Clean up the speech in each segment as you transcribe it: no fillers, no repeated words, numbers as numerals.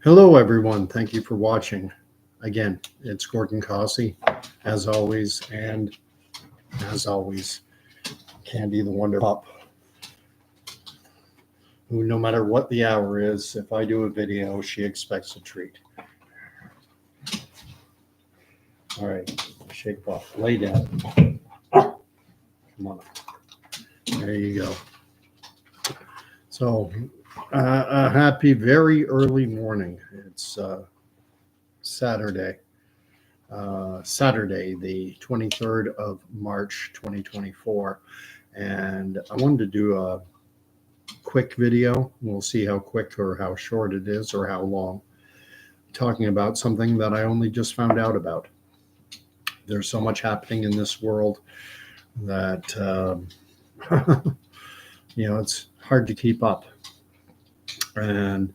Hello, everyone. Thank you for watching. Again, it's Gordon Cossey, as always, and as always, Candy the Wonder Pup, who, no matter what the hour is, if I do a video, she expects a treat. All right, shake off, lay down. Come on. There you go. So, a happy, very early morning. It's Saturday, the 23rd of March, 2024. And I wanted to do a quick video. We'll see how quick or how short it is or how long. Talking about something that I only just found out about. There's so much happening in this world that, it's hard to keep up. And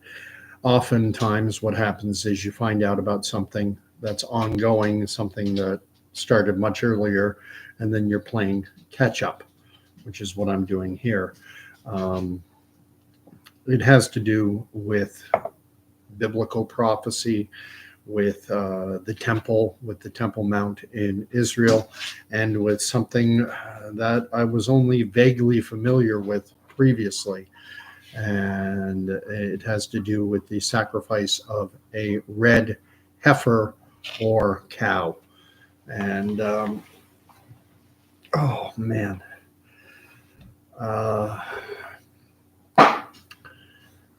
oftentimes what happens is you find out about something that's ongoing, something that started much earlier, and then you're playing catch up, which is what I'm doing here. It has to do with biblical prophecy, with the Temple Mount in Israel, and with something that I was only vaguely familiar with previously. And it has to do with the sacrifice of a red heifer or cow. And oh man,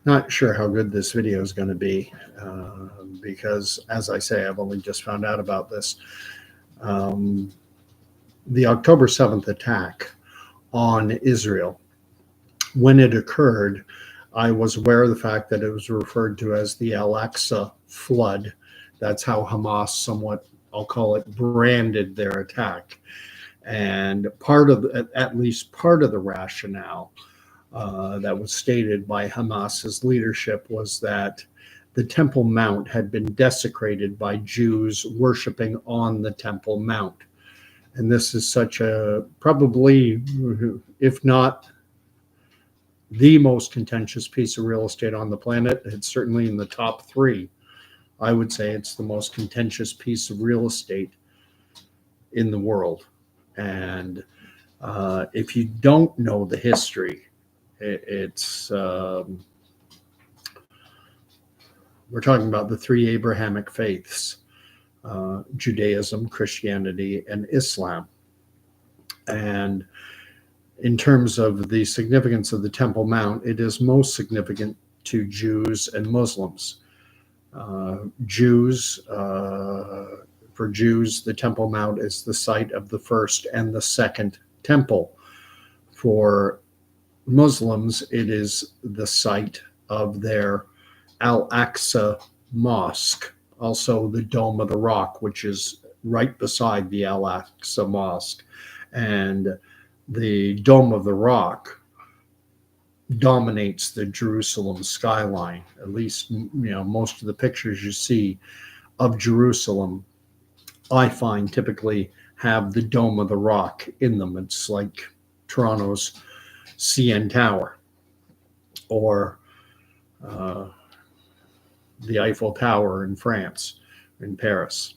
not sure how good this video is going to be because, as I say, I've only just found out about this. The October 7th attack on Israel, when it occurred, I was aware of the fact that it was referred to as the Al-Aqsa flood. That's how Hamas somewhat, I'll call it, branded their attack. And at least part of the rationale that was stated by Hamas's leadership was that the Temple Mount had been desecrated by Jews worshiping on the Temple Mount. And this is such a, probably, if not the most contentious piece of real estate on the planet, it's certainly in the top three. I would say it's the most contentious piece of real estate in the world. And if you don't know the history, it's we're talking about the three Abrahamic faiths, Judaism, Christianity, and Islam. And in terms of the significance of the Temple Mount, it is most significant to Jews and Muslims. For Jews, the Temple Mount is the site of the first and the second temple. For Muslims, it is the site of their Al-Aqsa Mosque, also the Dome of the Rock, which is right beside the Al-Aqsa Mosque. And the Dome of the Rock dominates the Jerusalem skyline. At least, most of the pictures you see of Jerusalem, I find, typically have the Dome of the Rock in them. It's like Toronto's CN Tower or the Eiffel Tower in France, in Paris.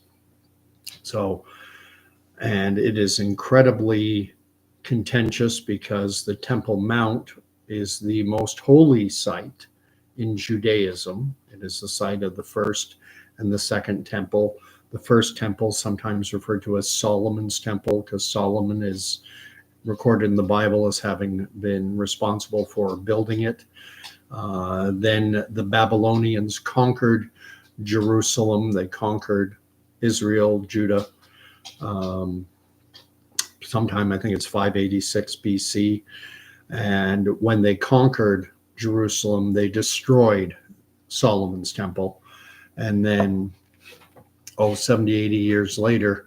So, and it is incredibly contentious because the Temple Mount is the most holy site in Judaism. It is the site of the first and the second temple. The first temple, sometimes referred to as Solomon's temple, because Solomon is recorded in the Bible as having been responsible for building it. Then the Babylonians conquered Jerusalem. They conquered Israel, Judah. Sometime, I think it's 586 BC. And when they conquered Jerusalem, they destroyed Solomon's temple. And then, 70, 80 years later,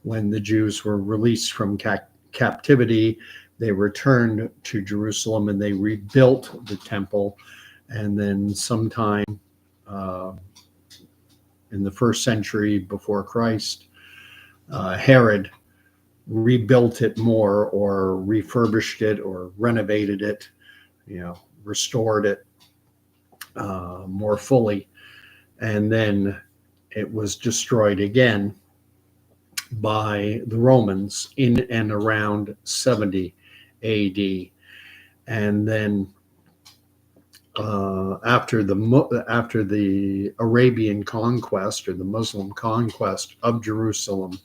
when the Jews were released from captivity, they returned to Jerusalem and they rebuilt the temple. And then sometime in the first century before Christ, Herod rebuilt it more, or refurbished it, or renovated it, restored it more fully. and then it was destroyed again by the Romans in and around 70 AD. And then after the Arabian conquest, or the Muslim conquest of Jerusalem,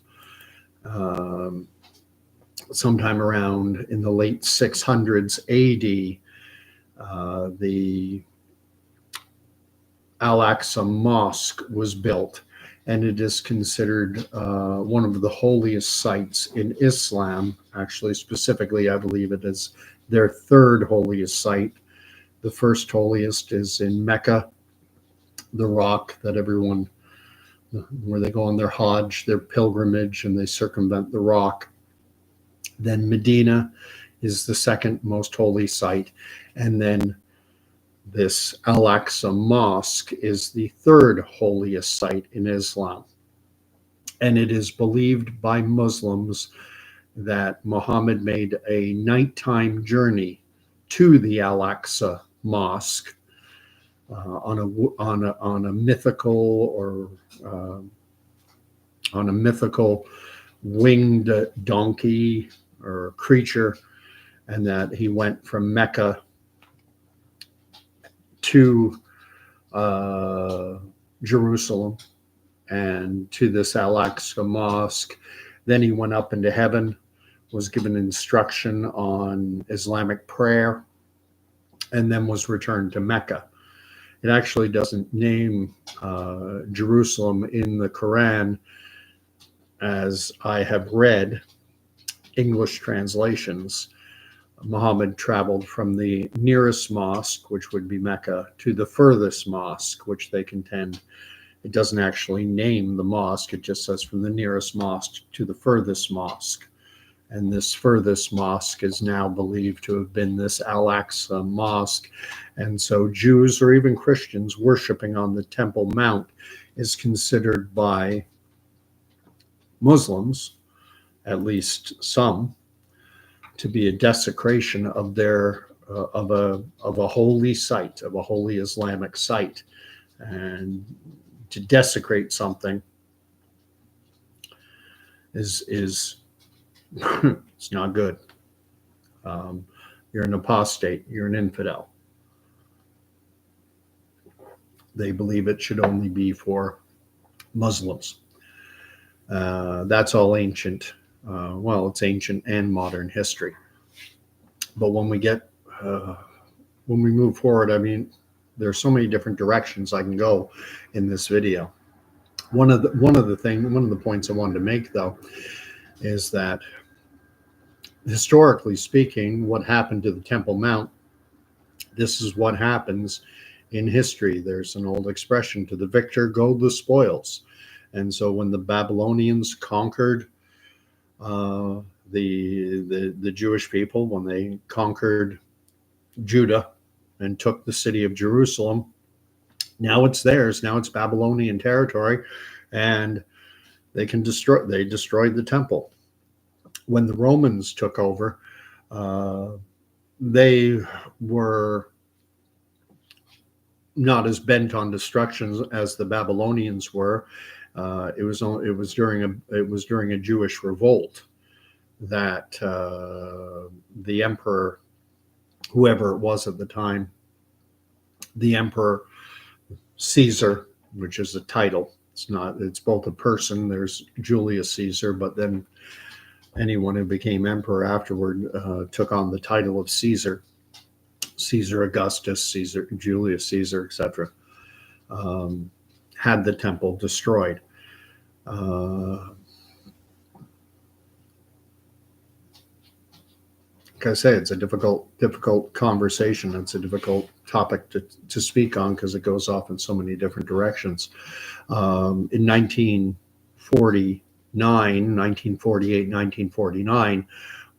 sometime around in the late 600s AD, the Al-Aqsa Mosque was built, and it is considered one of the holiest sites in Islam. Actually, specifically, I believe it is their third holiest site. The first holiest is in Mecca, the rock that everyone, where they go on their Hajj, their pilgrimage, and they circumvent the rock. Then Medina is the second most holy site, and then this Al-Aqsa Mosque is the third holiest site in Islam. And it is believed by Muslims that Muhammad made a nighttime journey to the Al-Aqsa Mosque on a mythical winged donkey or creature, and that he went from Mecca to Jerusalem and to this Al-Aqsa Mosque. Then he went up into heaven, was given instruction on Islamic prayer, and then was returned to Mecca. It actually doesn't name Jerusalem in the Quran, as I have read English translations. Muhammad traveled from the nearest mosque, which would be Mecca, to the furthest mosque, which they contend. It doesn't actually name the mosque, it just says from the nearest mosque to the furthest mosque. And this furthest mosque is now believed to have been this Al-Aqsa Mosque. And so Jews or even Christians worshiping on the Temple Mount is considered by Muslims, at least some, to be a desecration of their of a holy site, of a holy Islamic site. And to desecrate something is it's not good. You're an apostate, you're an infidel. They believe it should only be for Muslims. That's all ancient. Well, it's ancient and modern history. But when we move forward, I mean, there's so many different directions I can go in this video. One of the points I wanted to make, though, is that historically speaking, what happened to the Temple Mount, this is what happens in history. There's an old expression, to the victor go the spoils. And so when the Babylonians conquered the Jewish people, when they conquered Judah and took the city of Jerusalem, now it's theirs. Now it's Babylonian territory, and they destroyed the temple. When the Romans took over, they were not as bent on destruction as the Babylonians were. It was during a Jewish revolt that the emperor, whoever it was at the time, the emperor Caesar, which is a title. It's both a person. There's Julius Caesar, but then anyone who became emperor afterward took on the title of Caesar. Caesar Augustus, Caesar Julius Caesar, etc. Had the temple destroyed. Like I say, it's a difficult conversation. It's a difficult topic to speak on because it goes off in so many different directions. In 1948, 1949,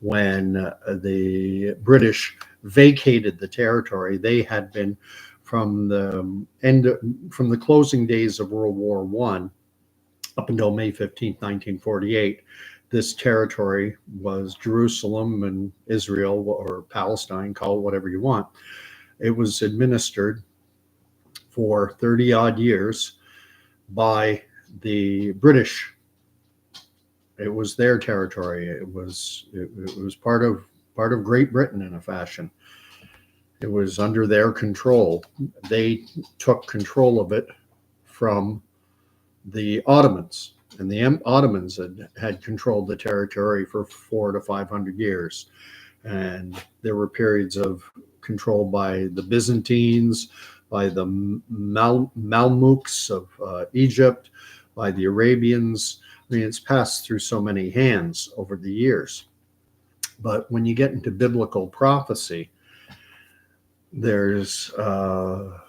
when the British vacated the territory, they had been from the closing days of World War I up until May 15th, 1948. This territory was Jerusalem and Israel, or Palestine, call it whatever you want. It was administered for 30 odd years by the British. It was their territory. It was part of Great Britain in a fashion. It was under their control. They took control of it from the Ottomans, and the Ottomans had controlled the territory for 400 to 500 years. And there were periods of control by the Byzantines, by the Mamluks of Egypt, by the Arabians. I mean, it's passed through so many hands over the years. But when you get into biblical prophecy, there's a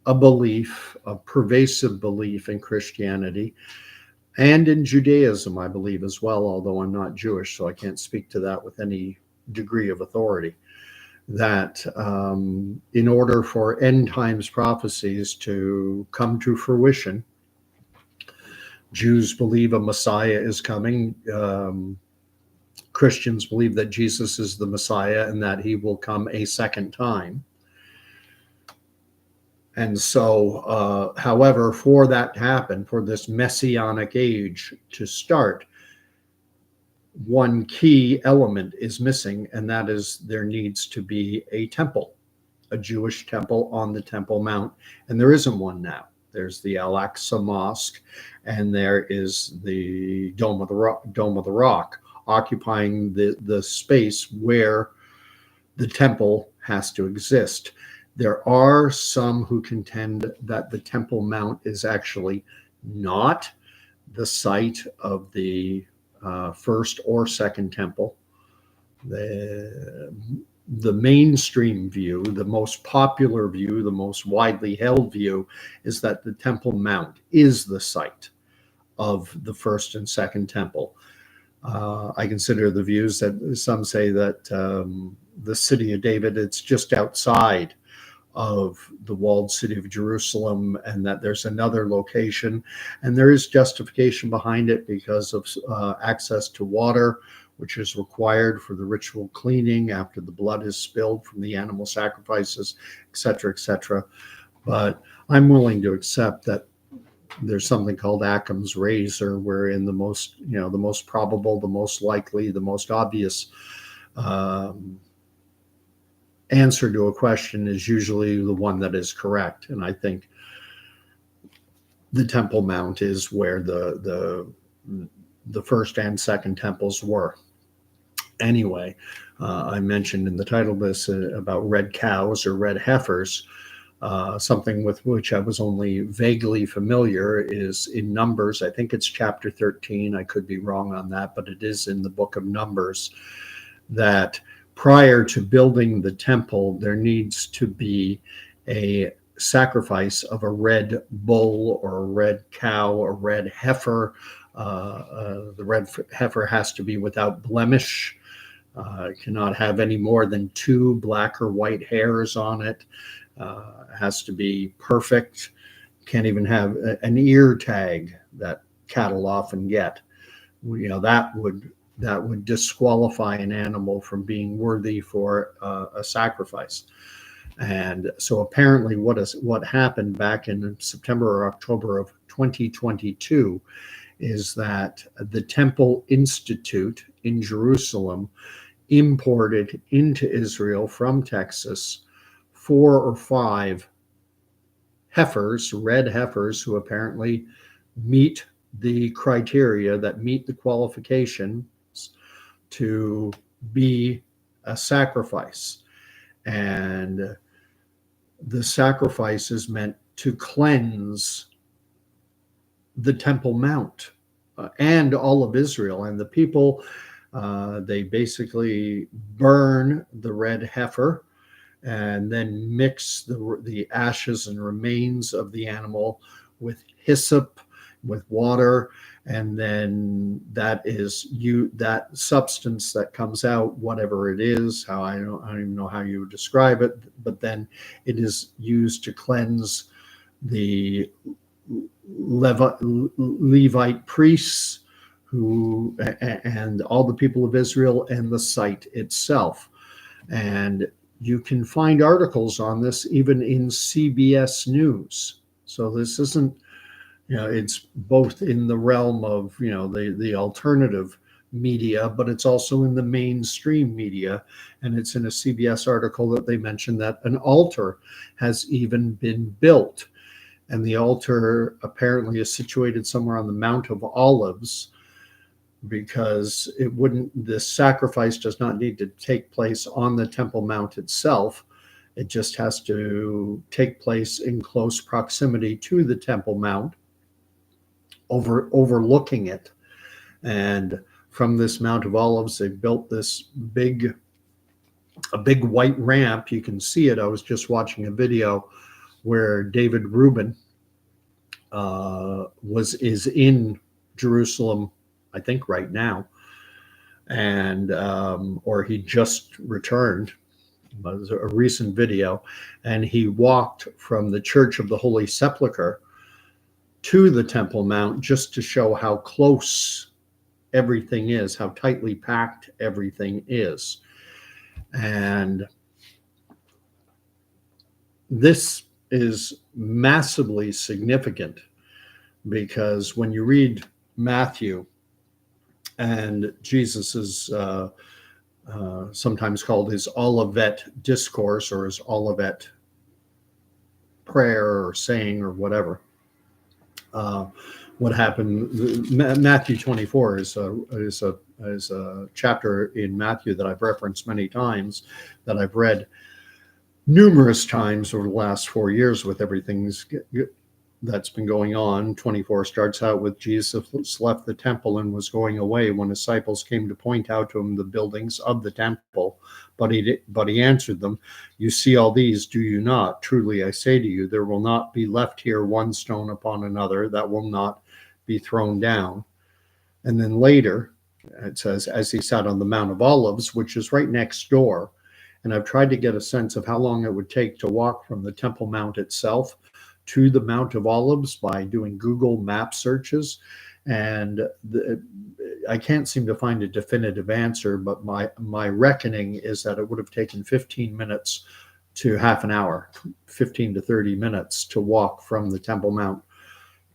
belief, a pervasive belief in Christianity and in Judaism, I believe, as well, although I'm not Jewish, so I can't speak to that with any degree of authority, that in order for end times prophecies to come to fruition, Jews believe a Messiah is coming. Christians believe that Jesus is the Messiah and that he will come a second time. And so, however, for that to happen, for this messianic age to start, one key element is missing, and that is there needs to be a temple, a Jewish temple on the Temple Mount. And there isn't one now. There's the Al-Aqsa Mosque, and there is the Dome of the Rock, occupying the space where the temple has to exist. There are some who contend that the Temple Mount is actually not the site of the first or second temple. The mainstream view, the most popular view, the most widely held view is that the Temple Mount is the site of the first and second temple. I consider the views that some say that the city of David, it's just outside of the walled city of Jerusalem, and that there's another location, and there is justification behind it because of access to water, which is required for the ritual cleaning after the blood is spilled from the animal sacrifices, etc., etc. But I'm willing to accept that there's something called Occam's razor, wherein the most probable, the most likely, the most obvious answer to a question is usually the one that is correct. And I think the Temple Mount is where the first and second temples were. Anyway, I mentioned in the title of this about red cows or red heifers. Something with which I was only vaguely familiar is in Numbers. I think it's chapter 13. I could be wrong on that, but it is in the book of Numbers that prior to building the temple, there needs to be a sacrifice of a red bull or a red cow or red heifer. The red heifer has to be without blemish. It cannot have any more than 2 black or white hairs on it. It has to be perfect. Can't even have an ear tag that cattle often get. That would disqualify an animal from being worthy for a sacrifice. And so apparently what happened back in September or October of 2022 is that the Temple Institute in Jerusalem imported into Israel from Texas 4 or 5 heifers, red heifers, who apparently meet the criteria, that meet the qualifications to be a sacrifice. And the sacrifice is meant to cleanse the Temple Mount and all of Israel. And the people, they basically burn the red heifer and then mix the ashes and remains of the animal with hyssop, with water, and then that substance that comes out, whatever it is, I don't even know how you would describe it, but then it is used to cleanse the Levite priests and all the people of Israel and the site itself. And you can find articles on this even in CBS News. So this isn't, it's both in the realm of, the alternative media, but it's also in the mainstream media. And it's in a CBS article that they mentioned that an altar has even been built. And the altar apparently is situated somewhere on the Mount of Olives, because this sacrifice does not need to take place on the Temple Mount itself. It just has to take place in close proximity to the Temple Mount, overlooking it. And from this Mount of Olives, they've built this big white ramp. You can see it. I was just watching a video where David Rubin is in Jerusalem, I think right now, and or he just returned. But it was a recent video, and he walked from the Church of the Holy Sepulchre to the Temple Mount just to show how close everything is, how tightly packed everything is. And this is massively significant, because when you read Matthew, and Jesus is sometimes called his Olivet discourse, or his Olivet prayer or saying or whatever. What happened? Matthew 24 is a chapter in Matthew that I've referenced many times, that I've read numerous times over the last 4 years with everything that's been going on. 24 starts out with Jesus left the temple and was going away when disciples came to point out to him the buildings of the temple. But he answered them, "You see all these, do you not? Truly I say to you, there will not be left here one stone upon another that will not be thrown down." And then later it says, as he sat on the Mount of Olives, which is right next door. And I've tried to get a sense of how long it would take to walk from the Temple Mount itself to the Mount of Olives by doing Google map searches. And I can't seem to find a definitive answer, but my reckoning is that it would have taken 15 minutes to half an hour, 15 to 30 minutes to walk from the Temple Mount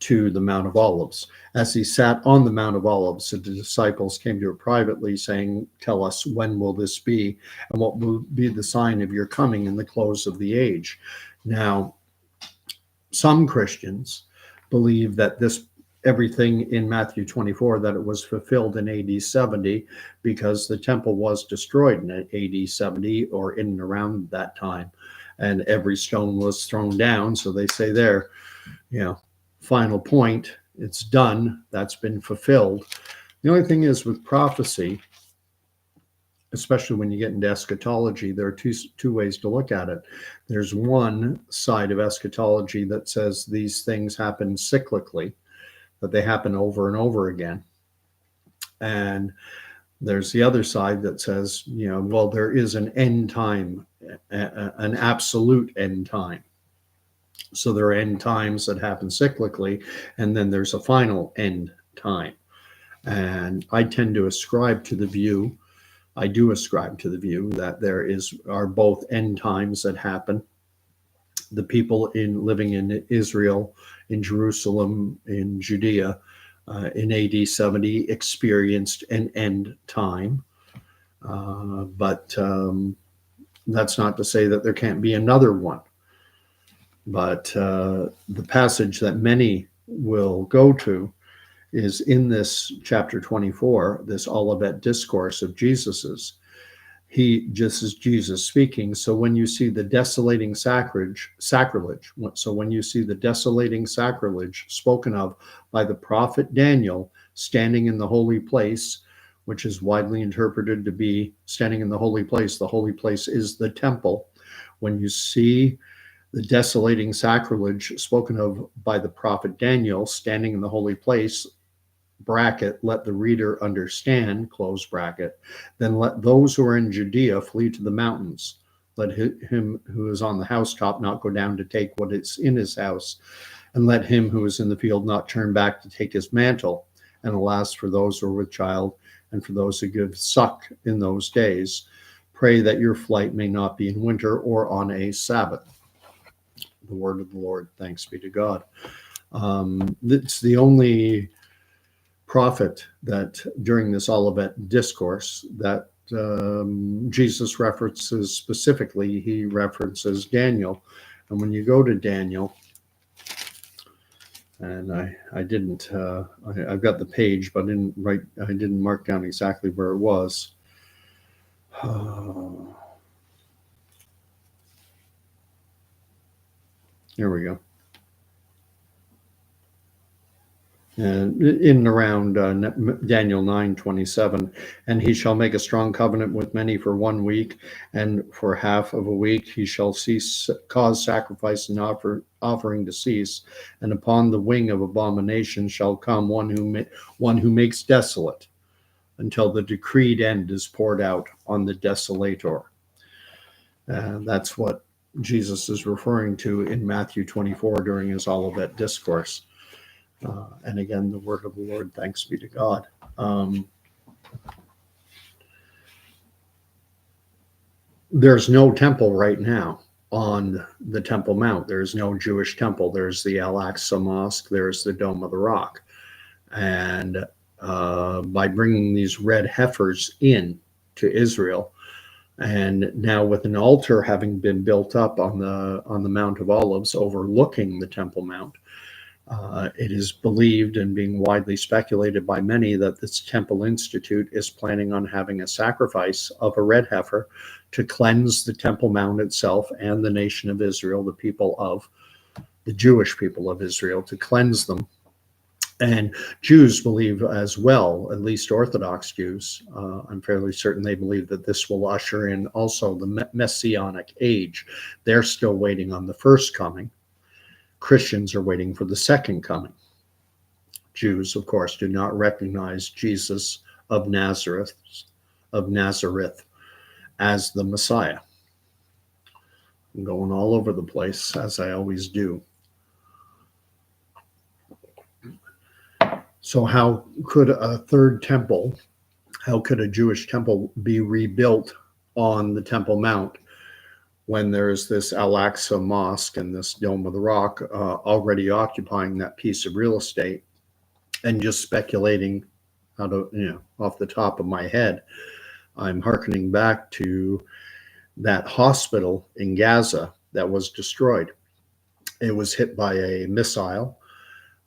to the Mount of Olives. As he sat on the Mount of Olives, the disciples came to him privately saying, "Tell us, when will this be? And what will be the sign of your coming in the close of the age?" Now, some Christians believe that everything in Matthew 24, that it was fulfilled in AD 70, because the temple was destroyed in AD 70 or in and around that time, and every stone was thrown down. So they say there, final point, it's done, that's been fulfilled. The only thing is, with prophecy, especially when you get into eschatology, there are two ways to look at it. There's one side of eschatology that says these things happen cyclically, that they happen over and over again. And there's the other side that says, well, there is an end time, an absolute end time. So there are end times that happen cyclically, and then there's a final end time. And I tend to ascribe to the view, that there are both end times that happen. The people living in Israel, in Jerusalem, in Judea, in AD 70 experienced an end time. But that's not to say that there can't be another one. But the passage that many will go to is in this chapter 24, this Olivet discourse of Jesus's. Just as Jesus speaking, so when you see the desolating sacrilege spoken of by the prophet Daniel standing in the holy place, which is widely interpreted to be standing in the holy place is the temple. When you see the desolating sacrilege spoken of by the prophet Daniel standing in the holy place, bracket, let the reader understand, close bracket, then let those who are in Judea flee to the mountains. Let him who is on the housetop not go down to take what is in his house, and let him who is in the field not turn back to take his mantle. And alas, for those who are with child, and for those who give suck in those days, pray that your flight may not be in winter or on a Sabbath. the word of the Lord. Thanks be to God. It's the only prophet that during this Olivet discourse that Jesus references specifically. He references Daniel. And when you go to Daniel, and I didn't, I've got the page, but I didn't mark down exactly where it was. Here we go. In and around Daniel 9:27, and he shall make a strong covenant with many for 1 week, and for half of a week he shall cause sacrifice and offering to cease, and upon the wing of abomination shall come one who makes desolate, until the decreed end is poured out on the desolator. That's what Jesus is referring to in Matthew 24 during his Olivet discourse. And again, the word of the Lord, thanks be to God. There's no temple right now on the Temple Mount. There's no Jewish temple. There's the Al-Aqsa Mosque. There's the Dome of the Rock. And by bringing these red heifers in to Israel, and now with an altar having been built up on the Mount of Olives overlooking the Temple Mount, it is believed and being widely speculated by many that this Temple Institute is planning on having a sacrifice of a red heifer to cleanse the Temple Mount itself and the nation of Israel, the Jewish people of Israel, to cleanse them. And Jews believe as well, at least Orthodox Jews, I'm fairly certain they believe that this will usher in also the Messianic age. They're still waiting on the first coming. Christians are waiting for the second coming. Jews, of course, do not recognize Jesus of Nazareth as the Messiah. I'm going all over the place, as I always do. So how could a third temple, how could a Jewish temple be rebuilt on the Temple Mount when there's this Al-Aqsa Mosque and this Dome of the Rock already occupying that piece of real estate? And just speculating off the top of my head, I'm hearkening back to that hospital in Gaza that was destroyed. It was hit by a missile,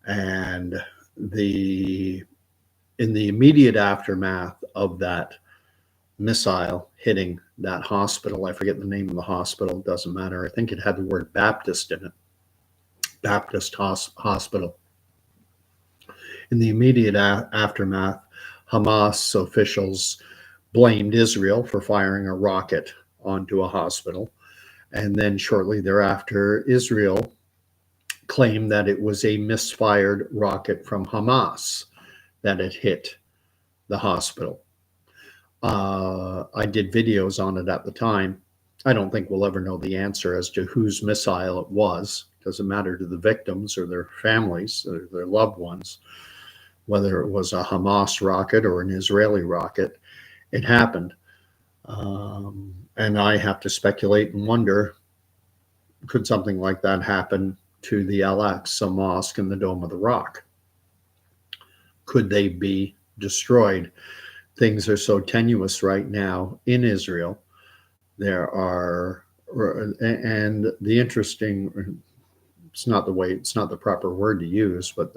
and in the immediate aftermath of that missile hitting that hospital, I forget the name of the hospital, it doesn't matter. I think it had the word Baptist in it. Baptist Hospital. In the immediate aftermath, Hamas officials blamed Israel for firing a rocket onto a hospital. And then shortly thereafter, Israel claimed that it was a misfired rocket from Hamas that had hit the hospital. I did videos on it at the time. I don't think we'll ever know the answer as to whose missile it was. It doesn't matter to the victims or their families or their loved ones, whether it was a Hamas rocket or an Israeli rocket. It happened. And I have to speculate and wonder, could something like that happen to the Al-Aqsa Mosque and the Dome of the Rock? Could they be destroyed? Things are so tenuous right now in Israel. There are, and the interesting, it's not the proper word to use, but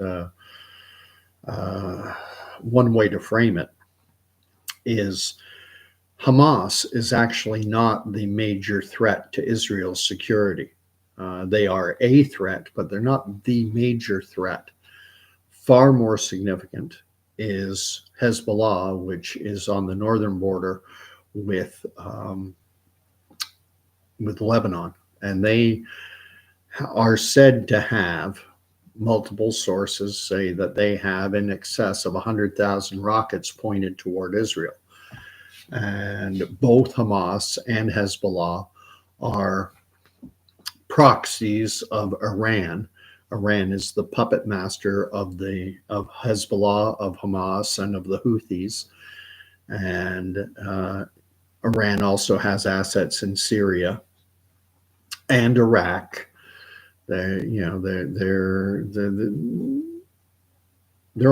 one way to frame it is Hamas is actually not the major threat to Israel's security. They are a threat, but they're not the major threat. Far more significant is Hezbollah, which is on the northern border with Lebanon, and they are said to have, multiple sources say that they have in excess of 100,000 rockets pointed toward Israel. And both Hamas and Hezbollah are proxies of Iran. Iran is the puppet master of Hezbollah, of Hamas, and of the Houthis. And Iran also has assets in Syria and Iraq They're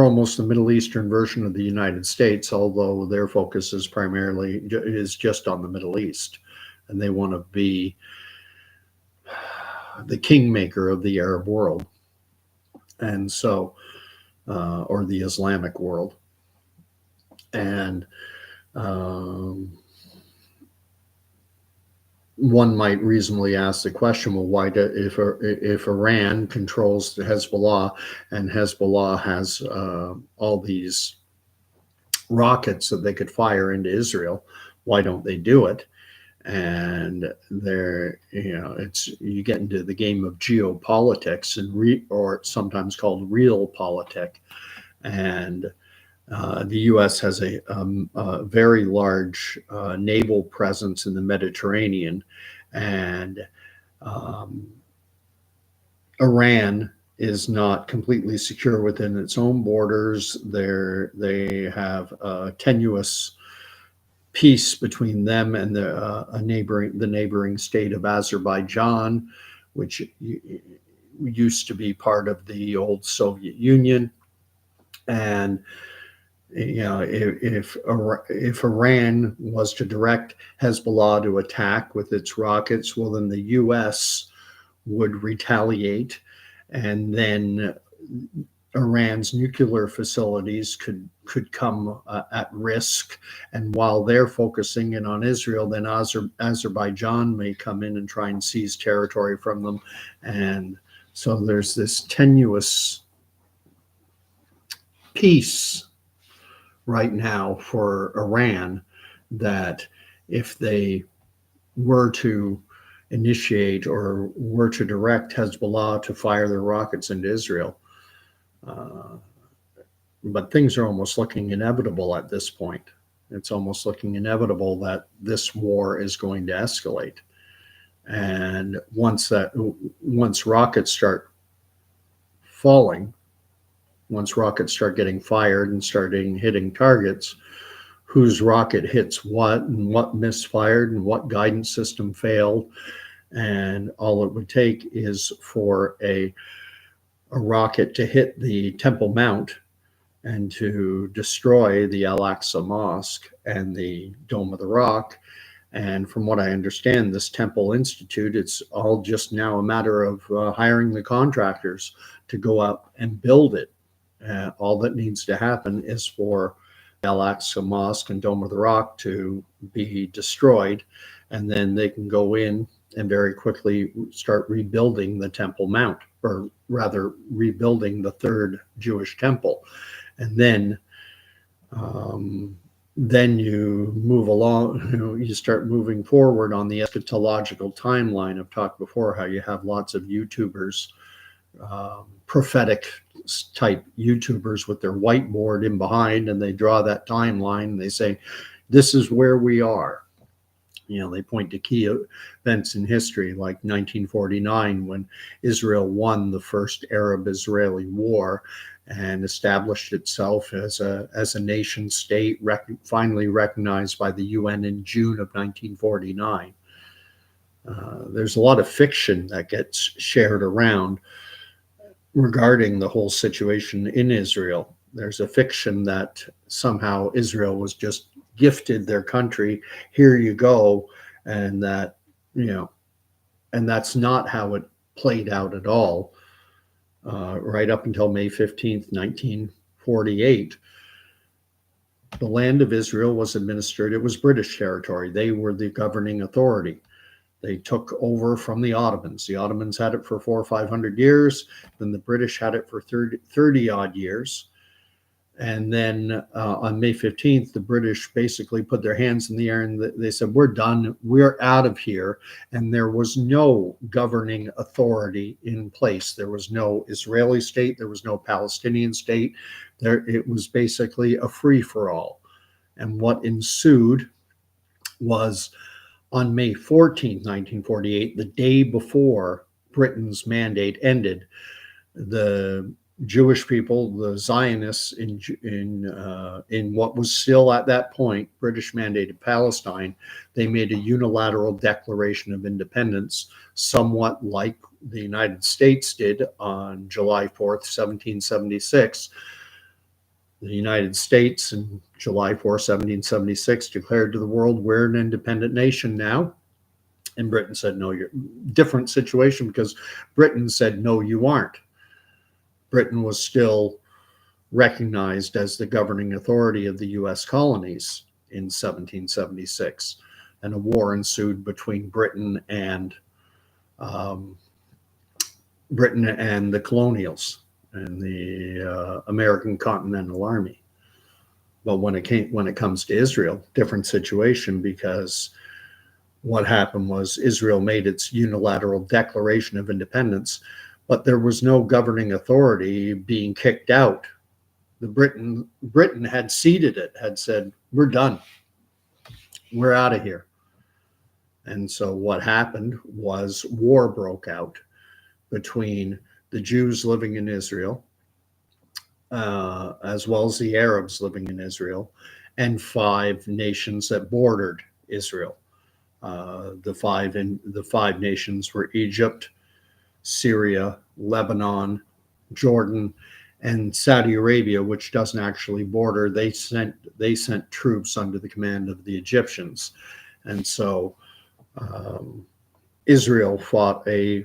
almost the Middle Eastern version of the United States, although their focus is just on the Middle East, and they want to be the kingmaker of the Arab world, and so or the Islamic world, and one might reasonably ask the question, well, if Iran controls the Hezbollah, and Hezbollah has all these rockets that they could fire into Israel, why don't they do it? And you get into the game of geopolitics or sometimes called realpolitik, and the U.S. has a very large naval presence in the Mediterranean, and Iran is not completely secure within its own borders. They have a tenuous peace between them and the neighboring state of Azerbaijan, which used to be part of the old Soviet Union. And if Iran was to direct Hezbollah to attack with its rockets, well, then the U.S. would retaliate, and then Iran's nuclear facilities could come at risk. And while they're focusing in on Israel, then Azerbaijan may come in and try and seize territory from them. And so there's this tenuous peace right now for Iran, that if they were to initiate or were to direct Hezbollah to fire their rockets into Israel, but things are almost looking inevitable at this point. It's almost looking inevitable that this war is going to escalate. And once rockets start falling, once rockets start getting fired and starting hitting targets, whose rocket hits what, and what misfired, and what guidance system failed. And all it would take is for a rocket to hit the Temple Mount and to destroy the Al-Aqsa Mosque and the Dome of the Rock. And from what I understand, this Temple Institute, it's all just now a matter of hiring the contractors to go up and build it. All that needs to happen is for Al-Aqsa Mosque and Dome of the Rock to be destroyed, and then they can go in and very quickly start rebuilding the Temple Mount, or rather rebuilding the third Jewish temple. And then you move along, you start moving forward on the eschatological timeline. I've talked before how you have lots of YouTubers, prophetic type YouTubers with their whiteboard in behind, and they draw that timeline and they say, this is where we are. They point to key events in history like 1949, when Israel won the first Arab-Israeli war and established itself as a nation state, finally recognized by the UN in June of 1949. There's a lot of fiction that gets shared around regarding the whole situation in Israel. There's a fiction that somehow Israel was just gifted their country, here you go, and that, and that's not how it played out at all. Right up until May 15th, 1948, the land of Israel was administered, it was British territory. They were the governing authority. They took over from the Ottomans. The Ottomans had it for 400 or 500 years. Then the British had it for 30 odd years. And then on May 15th, the British basically put their hands in the air and they said, we're done. We're out of here. And there was no governing authority in place. There was no Israeli state. There was no Palestinian state. It was basically a free-for-all. And what ensued was, on May 14th, 1948, the day before Britain's mandate ended, the Jewish people, the Zionists in what was still at that point British mandated Palestine, they made a unilateral declaration of independence, somewhat like the United States did on July 4th, 1776. The United States in July 4, 1776 declared to the world, we're an independent nation now. And Britain said, no, you're different situation, because Britain said, no, you aren't. Britain was still recognized as the governing authority of the US colonies in 1776. And a war ensued between Britain and the colonials and the American Continental Army. But when it comes to Israel, different situation, because what happened was Israel made its unilateral declaration of independence, but there was no governing authority being kicked out. Britain had ceded it, had said, we're done. We're out of here. And so what happened was war broke out between the Jews living in Israel, as well as the Arabs living in Israel, and 5 nations that bordered Israel. The five nations were Egypt, Syria, Lebanon, Jordan, and Saudi Arabia, which doesn't actually border. They sent troops under the command of the Egyptians, and so Israel fought a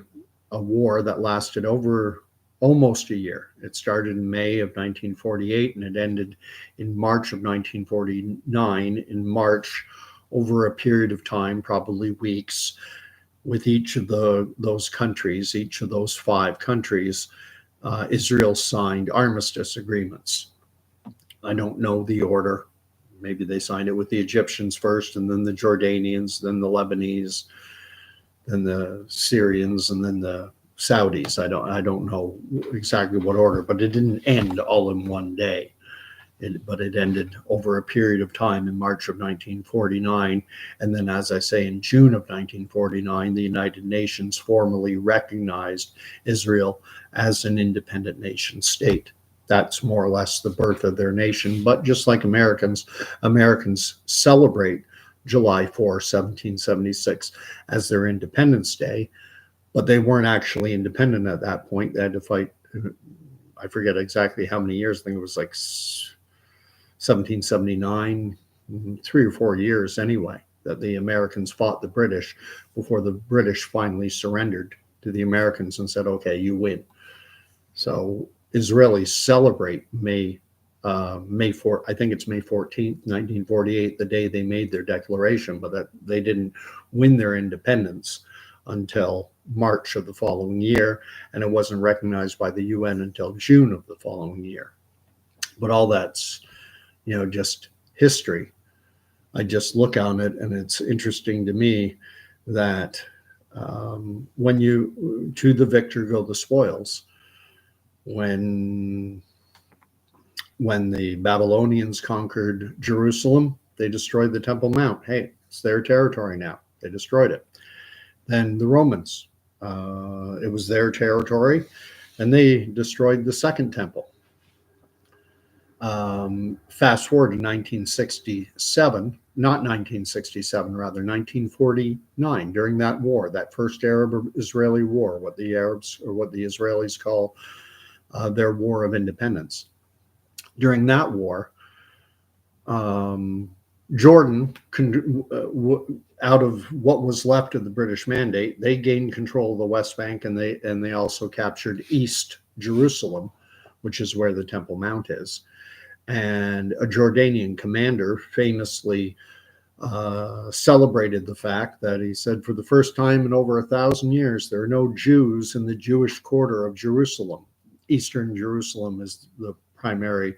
war that lasted over almost a year. It started in May of 1948 and it ended in March of 1949. In March, over a period of time, probably weeks, with each of those countries, each of those 5 countries, Israel signed armistice agreements. I don't know the order. Maybe they signed it with the Egyptians first, and then the Jordanians, then the Lebanese, then the Syrians, and then the Saudis. I don't know exactly what order, but it didn't end all in one day. But it ended over a period of time in March of 1949. And then, as I say, in June of 1949, the United Nations formally recognized Israel as an independent nation state. That's more or less the birth of their nation. But just like Americans celebrate July 4, 1776 as their Independence Day, but they weren't actually independent at that point. They had to fight, I forget exactly how many years. I think it was like 1779, 3 or 4 years anyway, that the Americans fought the British before the British finally surrendered to the Americans and said, okay, you win. So Israelis celebrate May 4th, I think it's May 14th, 1948, the day they made their declaration, but that they didn't win their independence until March of the following year, and it wasn't recognized by the UN until June of the following year. But all that's, just history. I just look on it, and it's interesting to me that when to the victor go the spoils. When the Babylonians conquered Jerusalem, they destroyed the Temple Mount. Hey, it's their territory now. They destroyed it. Then the Romans, it was their territory, and they destroyed the Second Temple. Fast forward to 1967, not 1967, rather 1949, during that war, that first Arab-Israeli war, what the Israelis call their War of Independence. During that war, Jordan, out of what was left of the British Mandate, they gained control of the West Bank, and they also captured East Jerusalem, which is where the Temple Mount is. And a Jordanian commander famously celebrated the fact that he said, for the first time in over 1,000 years, there are no Jews in the Jewish quarter of Jerusalem. Eastern Jerusalem is the primary.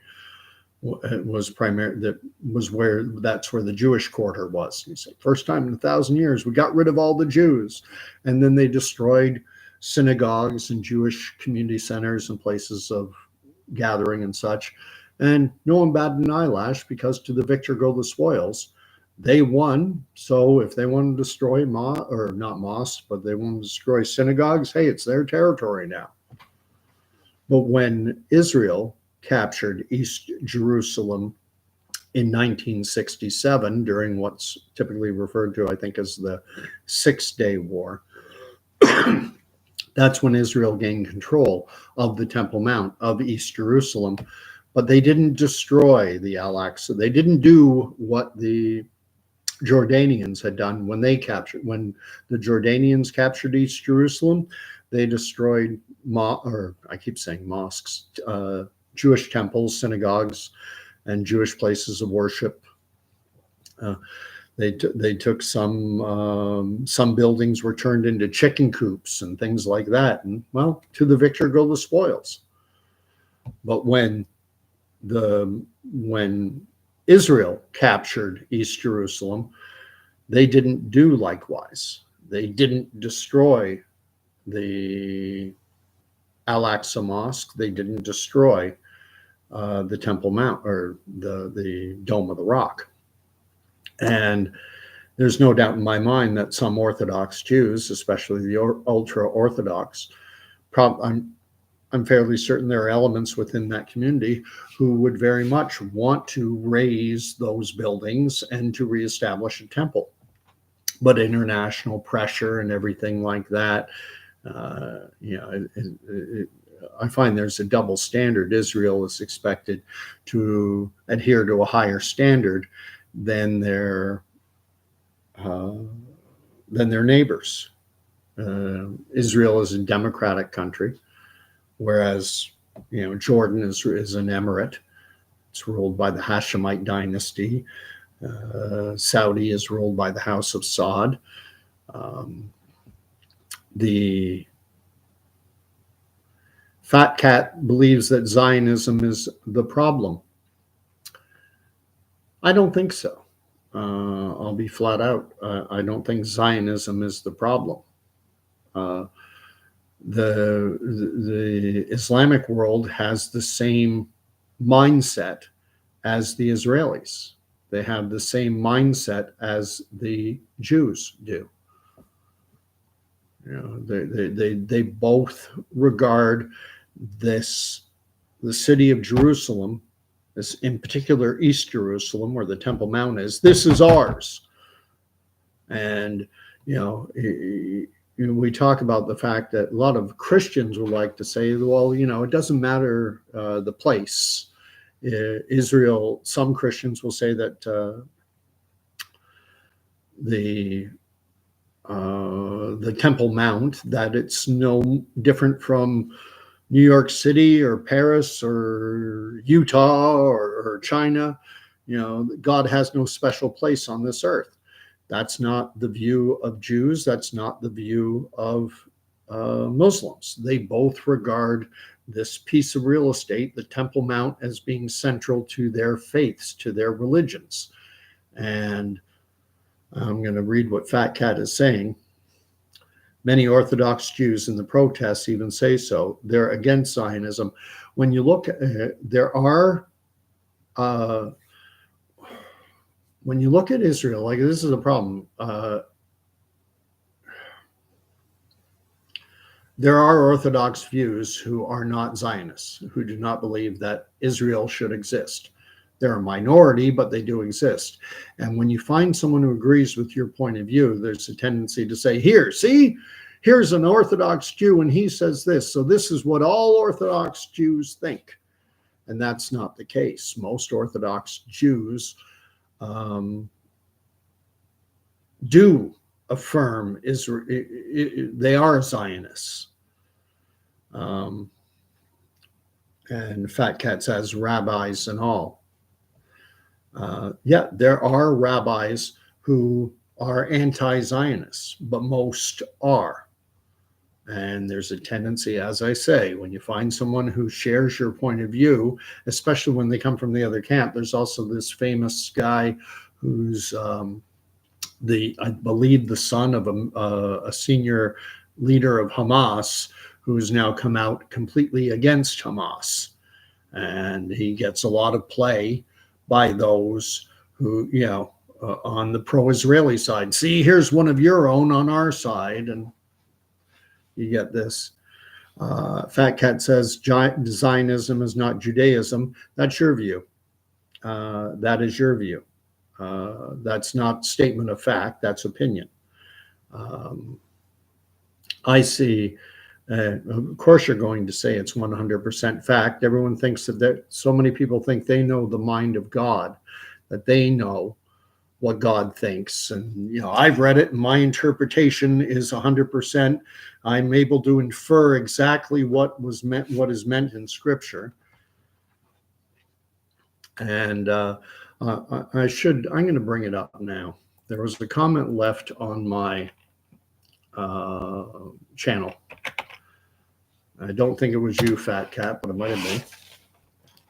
That's where the Jewish quarter was. He said, first time in 1,000 years, we got rid of all the Jews. And then they destroyed synagogues and Jewish community centers and places of gathering and such. And no one batted an eyelash, because to the victor go the spoils. They won. So if they want to destroy not mosques, but they want to destroy synagogues, hey, it's their territory now. But when Israel captured East Jerusalem in 1967, during what's typically referred to, I think, as the Six-Day War, that's when Israel gained control of the Temple Mount of East Jerusalem. But they didn't destroy the Al-Aqsa. They didn't do what the Jordanians had done when the Jordanians captured East Jerusalem. They destroyed, I keep saying mosques, Jewish temples, synagogues, and Jewish places of worship. They took some buildings were turned into chicken coops and things like that. And well, to the victor go the spoils. But when Israel captured East Jerusalem, they didn't do likewise. They didn't destroy the Al-Aqsa Mosque. They didn't destroy the Temple Mount, or the Dome of the Rock. And there's no doubt in my mind that some Orthodox Jews, especially the ultra-Orthodox, I'm fairly certain there are elements within that community who would very much want to raise those buildings and to reestablish a temple. But international pressure and everything like that, I find there's a double standard. Israel is expected to adhere to a higher standard than their neighbors. Israel is a democratic country, whereas Jordan is an emirate. It's ruled by the Hashemite dynasty. Saudi is ruled by the House of Saud. The Fat Cat believes that Zionism is the problem. I don't think so. I'll be flat out. I don't think Zionism is the problem. The Islamic world has the same mindset as the Israelis. They have the same mindset as the Jews do. They both regard the city of Jerusalem, this in particular East Jerusalem, where the Temple Mount is, this is ours. And we talk about the fact that a lot of Christians would like to say, well, it doesn't matter the place. Israel, some Christians will say that the Temple Mount, that it's no different from New York City or Paris or Utah or China. God has no special place on this earth. That's not the view of Jews. That's not the view of Muslims. They both regard this piece of real estate, the Temple Mount, as being central to their faiths, to their religions. And I'm going to read what Fat Cat is saying. Many Orthodox Jews in the protests even say so. They're against Zionism. When you look at when you look at Israel, like, this is a problem. There are Orthodox views who are not Zionists, who do not believe that Israel should exist. They're a minority, but they do exist. And when you find someone who agrees with your point of view, there's a tendency to say, here's an Orthodox Jew, and he says this. So this is what all Orthodox Jews think. And that's not the case. Most Orthodox Jews do affirm Israel. They are Zionists. And Fat Cat says rabbis and all. Yeah, there are rabbis who are anti-Zionists, but most are. And there's a tendency, as I say, when you find someone who shares your point of view, especially when they come from the other camp. There's also this famous guy who's I believe the son of a senior leader of Hamas, who's now come out completely against Hamas. And he gets a lot of play by those who, on the pro-Israeli side. See, here's one of your own on our side. And you get this. Fat Cat says Zionism is not Judaism. That's your view. That is your view. That's not statement of fact. That's opinion. I see. Of course, you're going to say it's 100% fact. Everyone thinks that so many people think they know the mind of God, that they know what God thinks. And, you know, I've read it and my interpretation is 100%. I'm able to infer exactly what is meant in Scripture. And I'm going to bring it up now. There was a comment left on my channel. I don't think it was you, Fat Cat, but it might have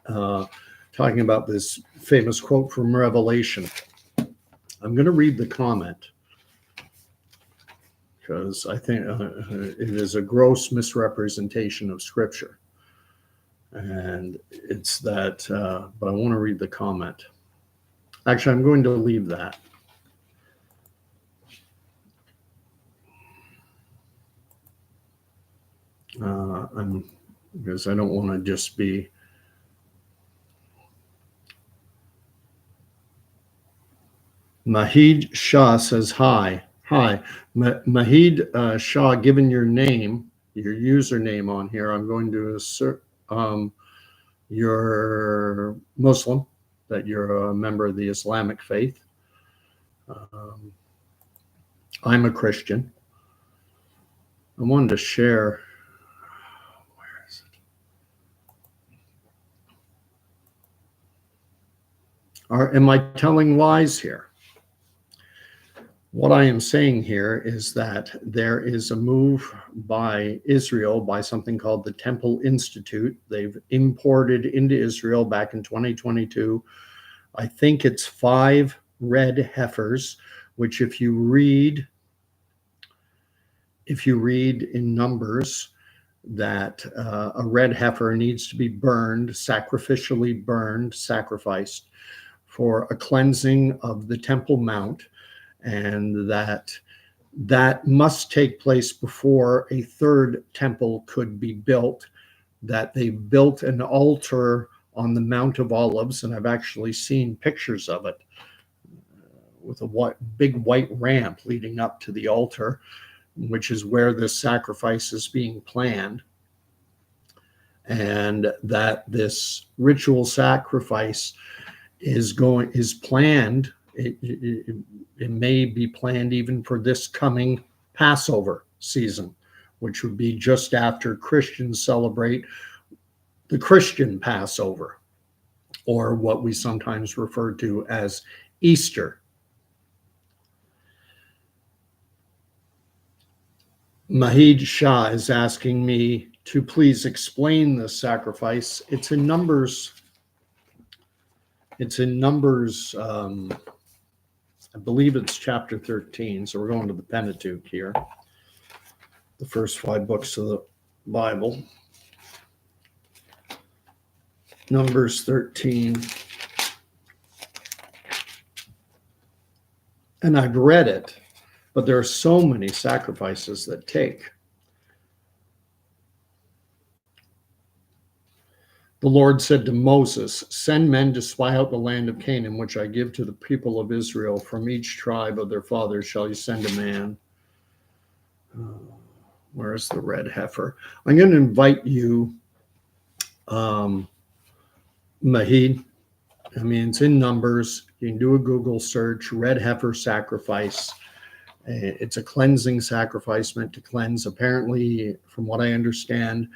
been. Talking about this famous quote from Revelation. I'm going to read the comment because I think it is a gross misrepresentation of Scripture. And it's that, but I want to read the comment. Actually, I'm going to leave that. Because I don't want to just be. Mahid Shah says hi. Hi, Mahid Shah. Given your name, your username on here, I'm going to assert you're Muslim, that you're a member of the Islamic faith. I'm a Christian. I wanted to share. Where is it? Am I telling lies here? What I am saying here is that there is a move by Israel by something called the Temple Institute. They've imported into Israel back in 2022. I think it's 5 red heifers, which if you read in Numbers, that a red heifer needs to be burned, sacrificially burned, sacrificed for a cleansing of the Temple Mount. And that must take place before a third temple could be built, that they built an altar on the Mount of Olives, and I've actually seen pictures of it, with a big white ramp leading up to the altar, which is where this sacrifice is being planned. And that this ritual sacrifice is planned. It may be planned even for this coming Passover season, which would be just after Christians celebrate the Christian Passover, or what we sometimes refer to as Easter. Mahid Shah is asking me to please explain the sacrifice. It's in Numbers. I believe it's chapter 13. So we're going to the Pentateuch here, the first 5 books of the Bible. Numbers 13. And I've read it, but there are so many sacrifices that take. The Lord said to Moses, "Send men to spy out the land of Canaan, which I give to the people of Israel. From each tribe of their fathers shall you send a man." Where's the red heifer? I'm going to invite you, Mahid. I mean, it's in Numbers. You can do a Google search, red heifer sacrifice. It's a cleansing sacrifice meant to cleanse. Apparently, from what I understand,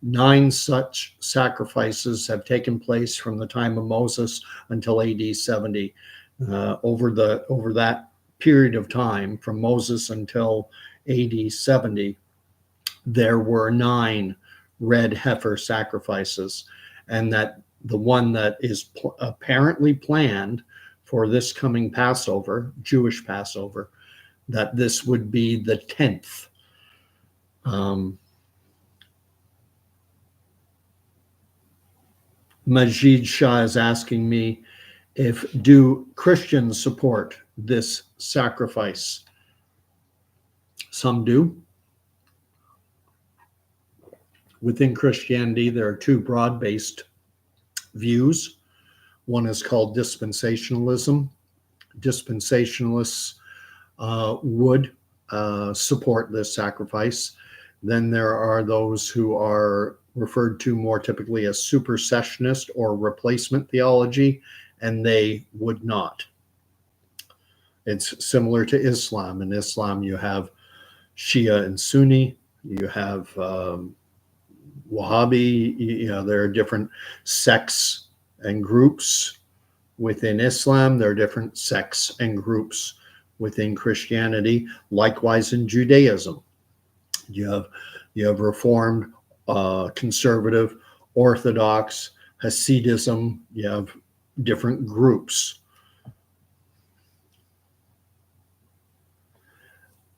9 such sacrifices have taken place from the time of Moses until AD 70. Over that period of time, from Moses until AD 70, there were 9 red heifer sacrifices, and that the one that is apparently planned for this coming Passover, Jewish Passover, that this would be the 10th. Majid Shah is asking me, do Christians support this sacrifice? Some do. Within Christianity, there are two broad-based views. One is called dispensationalism. Dispensationalists would support this sacrifice. Then there are those who are referred to more typically as supersessionist or replacement theology, and they would not. It's similar to Islam. In Islam, you have Shia and Sunni, you have Wahhabi, there are different sects and groups within Islam. There are different sects and groups within Christianity. Likewise in Judaism, you have Reformed, conservative, Orthodox, Hasidism. You have different groups.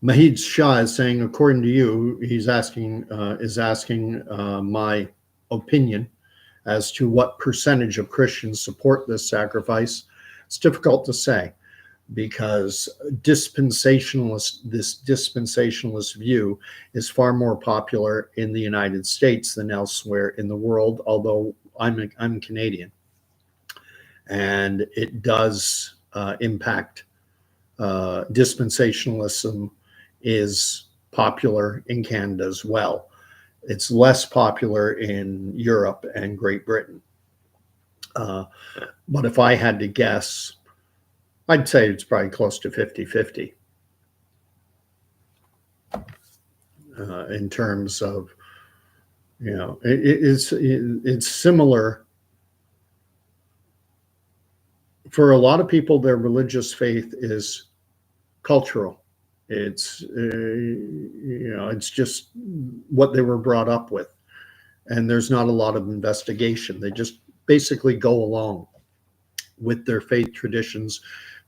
Mahid Shah is saying, according to you, he's asking my opinion as to what percentage of Christians support this sacrifice. It's difficult to say, because this dispensationalist view is far more popular in the United States than elsewhere in the world, although I'm Canadian. And it does impact dispensationalism is popular in Canada as well. It's less popular in Europe and Great Britain. But if I had to guess, I'd say it's probably close to 50-50 in terms of, it's similar. For a lot of people, their religious faith is cultural. It's, it's just what they were brought up with. And there's not a lot of investigation. They just basically go along with their faith traditions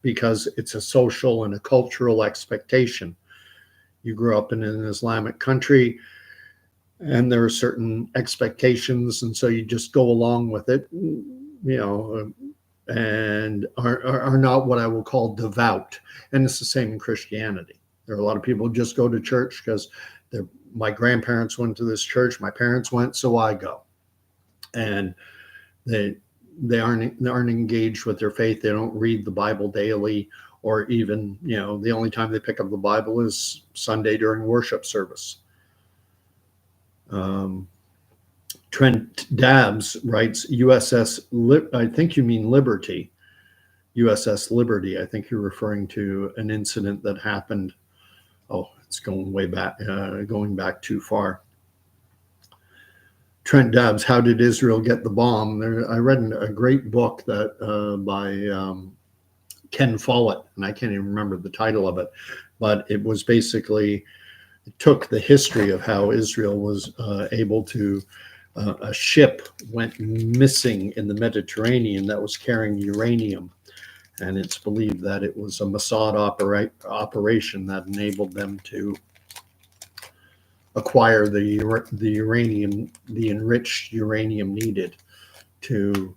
because it's a social and a cultural expectation. You grew up in an Islamic country and there are certain expectations, and so you just go along with it, and are not what I will call devout. And it's the same in Christianity. There are a lot of people who just go to church because my grandparents went to this church, my parents went, so I go. And they aren't engaged with their faith. They don't read the Bible daily, or even, the only time they pick up the Bible is Sunday during worship service. Trent Dabbs writes, I think you mean Liberty, USS Liberty. I think you're referring to an incident that happened. Oh, it's going way back, going back too far. Trent Dabbs, how did Israel get the bomb? I read a great book that by Ken Follett, and I can't even remember the title of it, but it was basically, it took the history of how Israel was able to, a ship went missing in the Mediterranean that was carrying uranium. And it's believed that it was a Mossad operation that enabled them to acquire the uranium, the enriched uranium needed to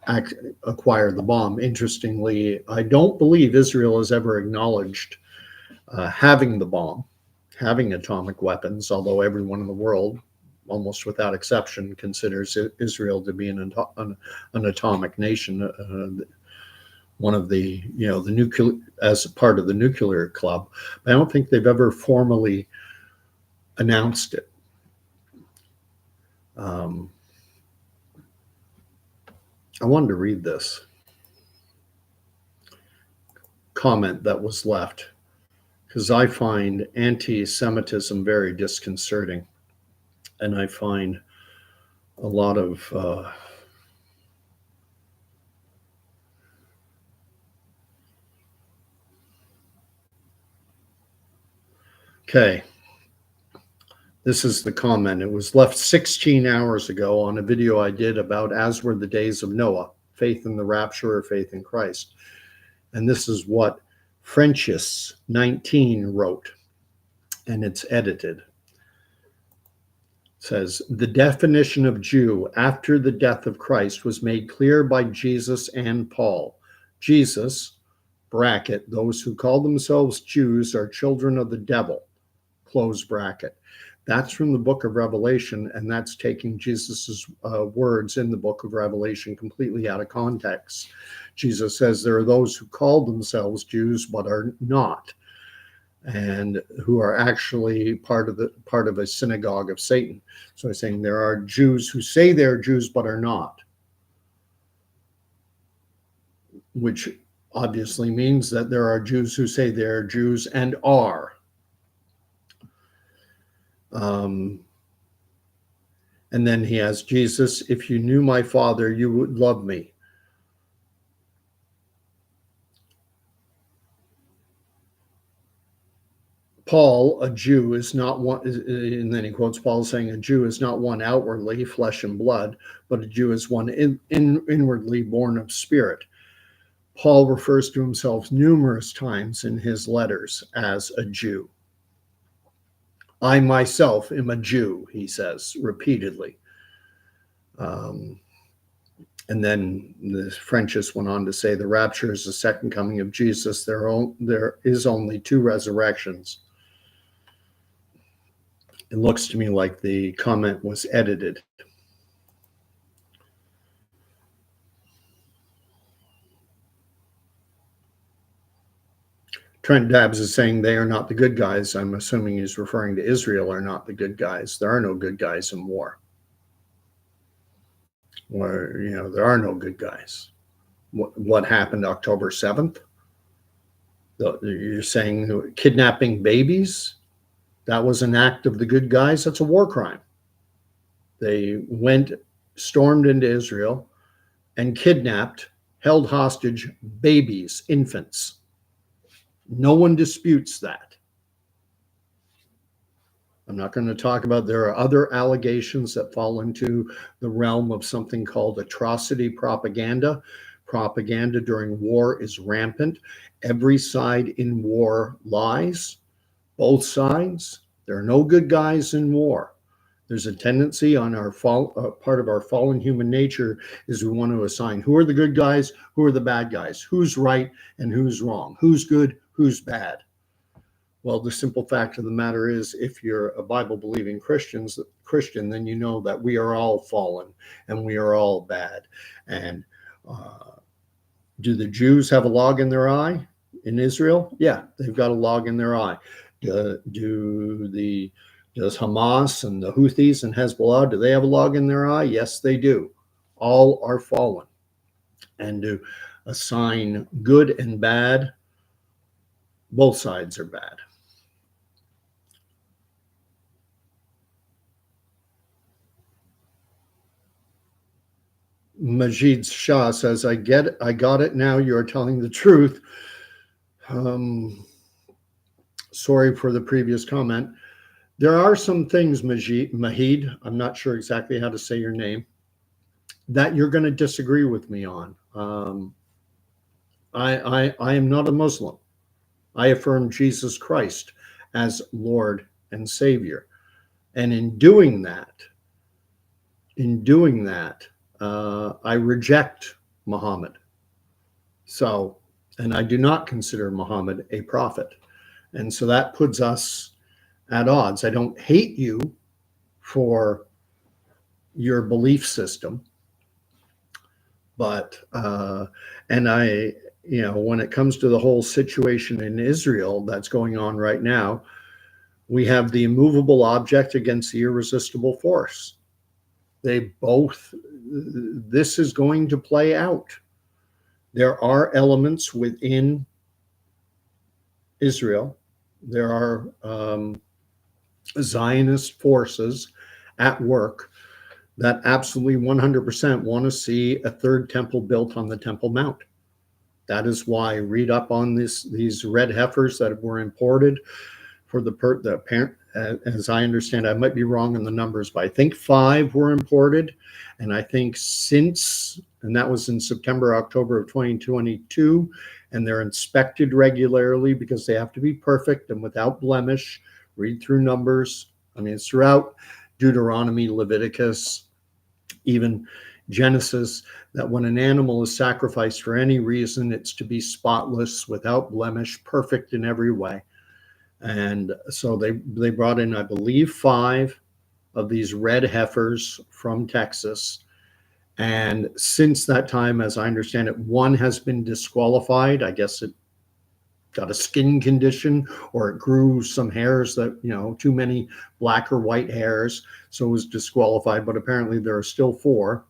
acquire the bomb. Interestingly, I don't believe Israel has ever acknowledged having the bomb, having atomic weapons, although everyone in the world, almost without exception, considers Israel to be an atomic nation. One of the, the nuclear, as a part of the nuclear club. But I don't think they've ever formally announced it. I wanted to read this comment that was left because I find anti-Semitism very disconcerting. And I find a lot of okay, this is the comment. It was left 16 hours ago on a video I did about As Were the Days of Noah, Faith in the Rapture or Faith in Christ. And this is what Frenchis 19 wrote, and it's edited. It says, the definition of Jew after the death of Christ was made clear by Jesus and Paul. Jesus, bracket, those who call themselves Jews are children of the devil, close bracket. That's from the book of Revelation, and that's taking Jesus's words in the book of Revelation completely out of context. Jesus says there are those who call themselves Jews but are not, and who are actually part of a synagogue of Satan. So he's saying there are Jews who say they're Jews but are not, which obviously means that there are Jews who say they're Jews and are. And then he has Jesus, if you knew my Father, you would love me. Paul, a Jew, is not one, and then he quotes Paul saying, a Jew is not one outwardly, flesh and blood, but a Jew is one inwardly born of spirit. Paul refers to himself numerous times in his letters as a Jew. I myself am a Jew, he says repeatedly. And then the Frenchist went on to say the rapture is the second coming of Jesus. There is only two resurrections. It looks to me like the comment was edited. Trent Dabbs is saying they are not the good guys. I'm assuming he's referring to Israel are not the good guys. There are no good guys in war. Or, there are no good guys. What happened October 7th? You're saying kidnapping babies? That was an act of the good guys? That's a war crime. They stormed into Israel and kidnapped, held hostage babies, infants. No one disputes that. I'm not going to talk about, there are other allegations that fall into the realm of something called atrocity propaganda. Propaganda during war is rampant. Every side in war lies, both sides. There are no good guys in war. There's a tendency on our part of our fallen human nature is we want to assign who are the good guys, who are the bad guys, who's right and who's wrong, who's good, who's bad. Well, the simple fact of the matter is, if you're a Bible-believing Christian, then you know that we are all fallen and we are all bad. And do the Jews have a log in their eye in Israel? Yeah, they've got a log in their eye. Does Hamas and the Houthis and Hezbollah, do they have a log in their eye? Yes, they do. All are fallen. And to assign good and bad, both sides are bad. Majid Shah says, I got it now. You're telling the truth. Sorry for the previous comment. There are some things, Mahid, I'm not sure exactly how to say your name, that you're going to disagree with me on. I am not a Muslim. I affirm Jesus Christ as Lord and Savior. And in doing that, I reject Muhammad. So, and I do not consider Muhammad a prophet. And so that puts us at odds. I don't hate you for your belief system, but, and I, when it comes to the whole situation in Israel that's going on right now, we have the immovable object against the irresistible force. This is going to play out. There are elements within Israel. There are Zionist forces at work that absolutely 100% want to see a third temple built on the Temple Mount. That is why, read up on these red heifers that were imported for the parent. As I understand, I might be wrong in the numbers, but I think 5 were imported. And I think and that was in September, October of 2022, and they're inspected regularly because they have to be perfect and without blemish. Read through Numbers. I mean, it's throughout Deuteronomy, Leviticus, even Genesis, that when an animal is sacrificed for any reason, it's to be spotless, without blemish, perfect in every way. And so they brought in, I believe, 5 of these red heifers from Texas. And since that time, as I understand it, one has been disqualified. I guess it got a skin condition, or it grew some hairs that, too many black or white hairs, so it was disqualified. But apparently there are still 4.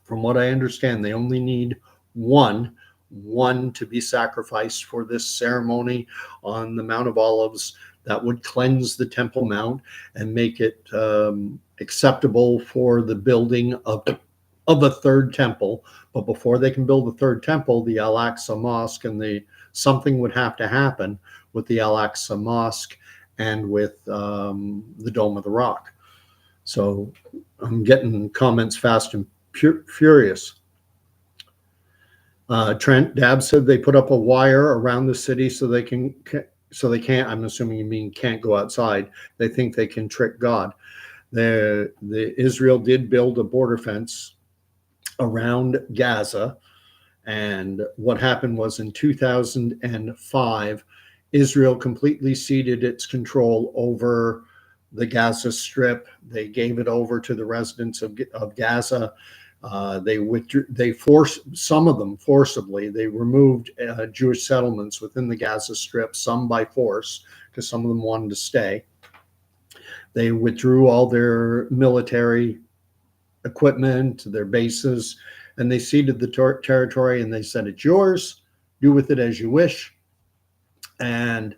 From what I understand, they only need one to be sacrificed for this ceremony on the Mount of Olives that would cleanse the Temple Mount and make it acceptable for the building of a third temple. But before they can build the third temple, the Al-Aqsa Mosque and something would have to happen with the Al-Aqsa Mosque and with the Dome of the Rock. So I'm getting comments fast and furious. Trent Dab said they put up a wire around the city so they can't, I'm assuming you mean can't go outside. They think they can trick God. The Israel did build a border fence around Gaza. And what happened was in 2005, Israel completely ceded its control over the Gaza Strip. They gave it over to the residents of Gaza. They forced some of them forcibly. They removed Jewish settlements within the Gaza Strip, some by force, because some of them wanted to stay. They withdrew all their military equipment, their bases, and they ceded the territory, and they said, it's yours, do with it as you wish. And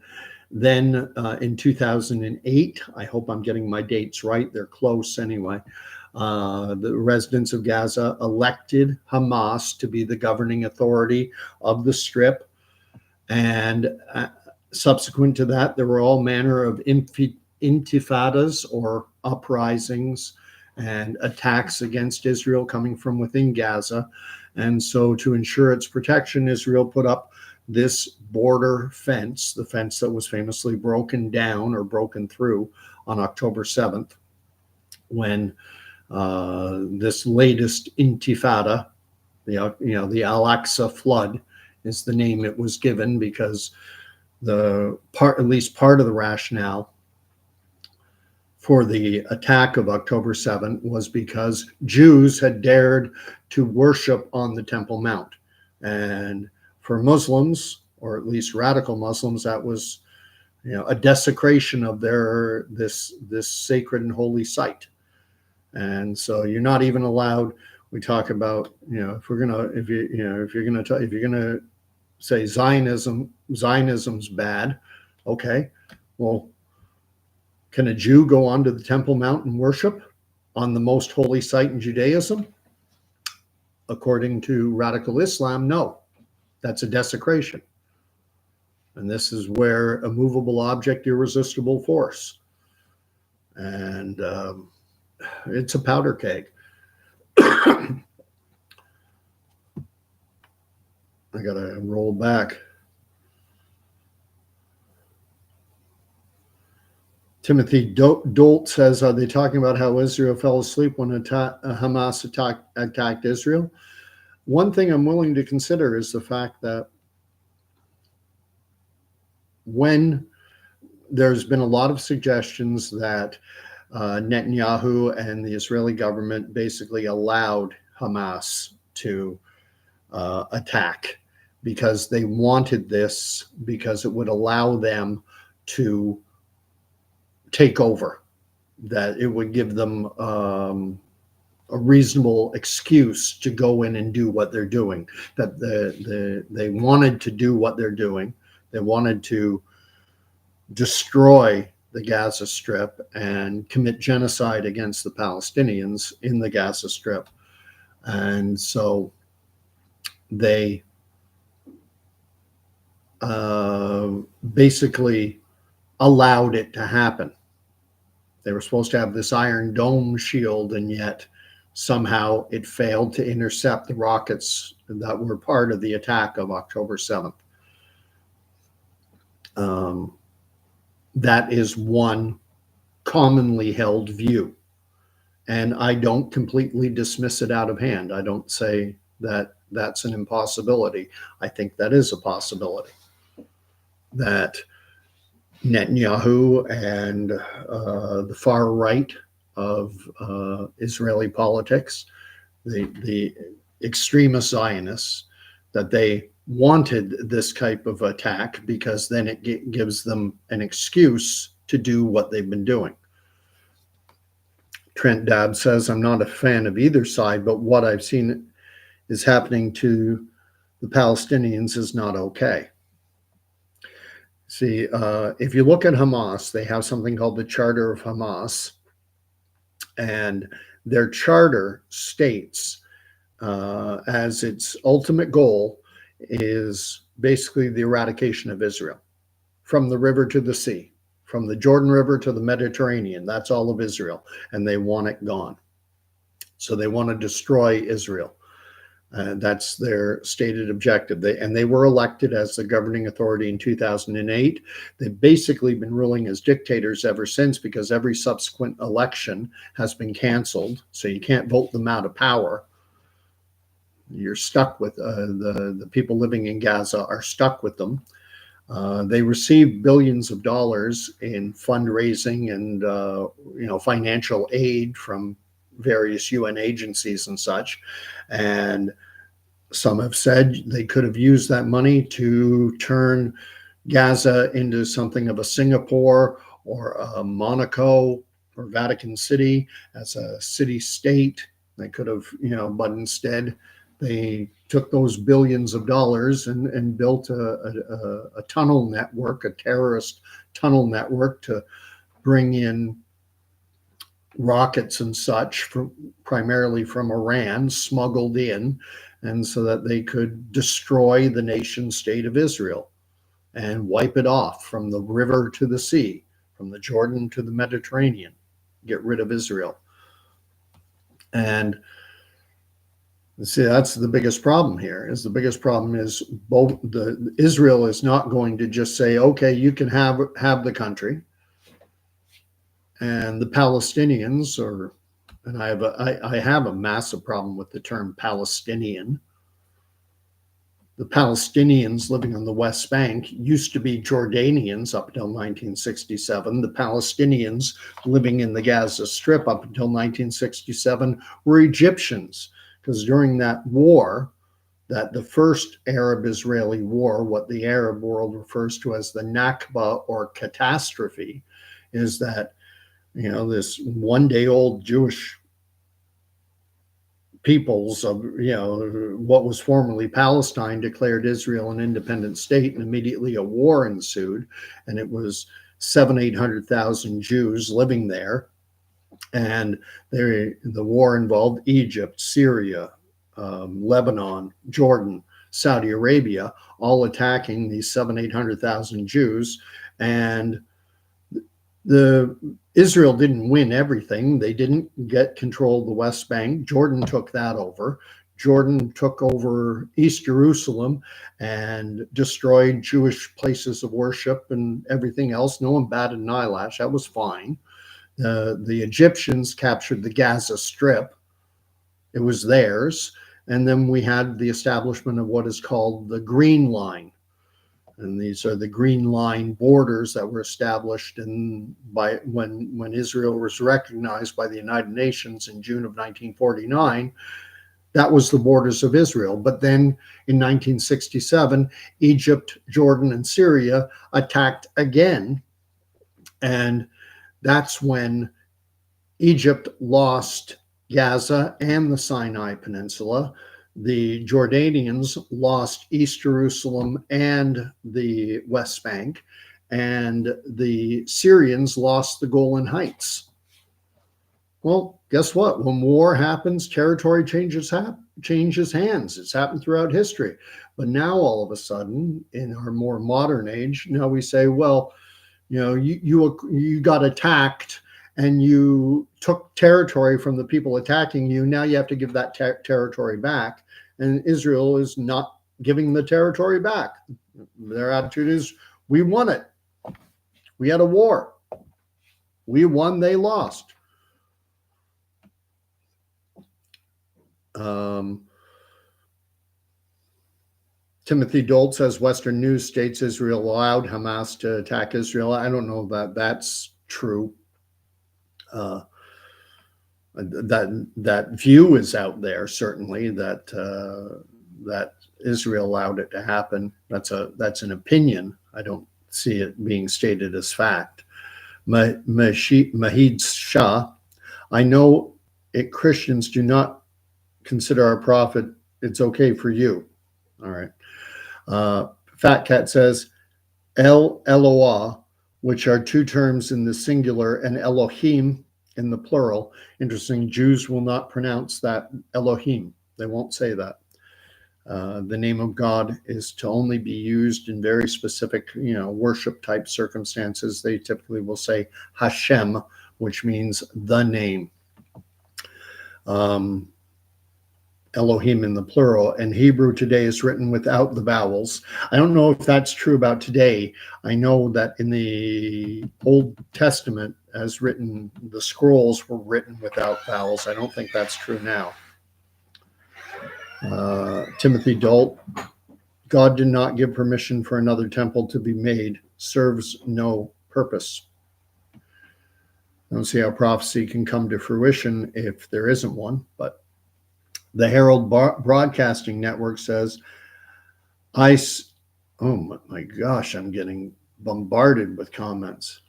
then in 2008, I hope I'm getting my dates right, they're close anyway, the residents of Gaza elected Hamas to be the governing authority of the Strip. And subsequent to that, there were all manner of intifadas, or uprisings, and attacks against Israel coming from within Gaza. And so to ensure its protection, Israel put up this border fence, the fence that was famously broken down or broken through on October 7th, when this latest intifada, the Al-Aqsa flood is the name it was given, because at least part of the rationale for the attack of October 7th was because Jews had dared to worship on the Temple Mount. And for Muslims, or at least radical Muslims, that was a desecration of this sacred and holy site. And so you're not even allowed. We talk about, if you're gonna say Zionism's bad, okay, well, can a Jew go onto the Temple Mount and worship on the most holy site in Judaism? According to radical Islam, no, that's a desecration. And this is where a movable object, irresistible force. And it's a powder keg. I gotta roll back. Timothy Dolt says, are they talking about how Israel fell asleep when Hamas attacked Israel? One thing I'm willing to consider is the fact that when there's been a lot of suggestions that Netanyahu and the Israeli government basically allowed Hamas to attack because they wanted this, because it would allow them to take over, that it would give them a reasonable excuse to go in and do what they're doing, that they wanted to do what they're doing. They wanted to destroy the Gaza Strip and commit genocide against the Palestinians in the Gaza Strip. And so they basically allowed it to happen. They were supposed to have this Iron Dome shield, and yet somehow it failed to intercept the rockets that were part of the attack of October 7th. That is one commonly held view. And I don't completely dismiss it out of hand. I don't say that that's an impossibility. I think that is a possibility. That Netanyahu and the far right of Israeli politics, the extremist Zionists, that they wanted this type of attack because then it gives them an excuse to do what they've been doing. Trent Dabb says, I'm not a fan of either side, but what I've seen is happening to the Palestinians is not okay. See, if you look at Hamas, they have something called the Charter of Hamas, and their charter states as its ultimate goal is basically the eradication of Israel from the river to the sea, from the Jordan River to the Mediterranean. That's all of Israel, and they want it gone. So they want to destroy Israel. That's their stated objective. They were elected as the governing authority in 2008. They've basically been ruling as dictators ever since because every subsequent election has been canceled. So you can't vote them out of power. You're stuck with the people living in Gaza are stuck with them. They receive billions of dollars in fundraising and financial aid from various UN agencies and such. And some have said they could have used that money to turn Gaza into something of a Singapore or a Monaco or Vatican City as a city state. They could have, but instead they took those billions of dollars and built a tunnel network, a terrorist tunnel network to bring in rockets and such, primarily from Iran, smuggled in, and so that they could destroy the nation state of Israel and wipe it off from the river to the sea, from the Jordan to the Mediterranean, get rid of Israel. And see, that's the biggest problem here. Both Israel is not going to just say, okay, you can have the country, and the Palestinians and I have a massive problem with the term Palestinian. The Palestinians living on the West Bank used to be Jordanians up until 1967. The Palestinians living in the Gaza Strip up until 1967 were Egyptians, because during that war, that the first Arab-Israeli war, what the Arab world refers to as the Nakba or catastrophe, is that this one-day-old Jewish peoples of, what was formerly Palestine declared Israel an independent state, and immediately a war ensued, and it was 800,000 Jews living there. And the war involved Egypt, Syria, Lebanon, Jordan, Saudi Arabia, all attacking these 800,000 Jews. And Israel didn't win everything. They didn't get control of the West Bank. Jordan took that over. Jordan took over East Jerusalem and destroyed Jewish places of worship and everything else. No one batted an eyelash. That was fine. The Egyptians captured the Gaza Strip. It was theirs. And then we had the establishment of what is called the Green Line. And these are the Green Line borders that were established when Israel was recognized by the United Nations in June of 1949. That was the borders of Israel. But then in 1967, Egypt, Jordan, and Syria attacked again. And that's when Egypt lost Gaza and the Sinai Peninsula. The Jordanians lost East Jerusalem and the West Bank, and the Syrians lost the Golan Heights. Well, guess what? When war happens, territory changes hands. It's happened throughout history. But now all of a sudden, in our more modern age, now we say, well, you got attacked and you took territory from the people attacking you. Now you have to give that territory back. And Israel is not giving the territory back. Their attitude is, we won it. We had a war. We won, they lost. Timothy Dolt says Western news states Israel allowed Hamas to attack Israel. I don't know that that's true. That view is out there, certainly, that Israel allowed it to happen. That's an opinion. I don't see it being stated as fact. Mahid Shah, I know it Christians do not consider our prophet. It's okay for you. All right. Fat Cat says, El Eloah, which are two terms in the singular, and Elohim in the plural. Interesting. Jews will not pronounce that Elohim. They won't say that. The name of God is to only be used in very specific, worship type circumstances. They typically will say Hashem, which means the name. Elohim in the plural, and Hebrew today is written without the vowels. I don't know if that's true about today. I know that in the Old Testament, as written, the scrolls were written without vowels. I don't think that's true now. Timothy Dolt, God did not give permission for another temple to be made, serves no purpose. I don't see how prophecy can come to fruition if there isn't one, but the Herald Broadcasting Network says, oh my gosh, I'm getting bombarded with comments.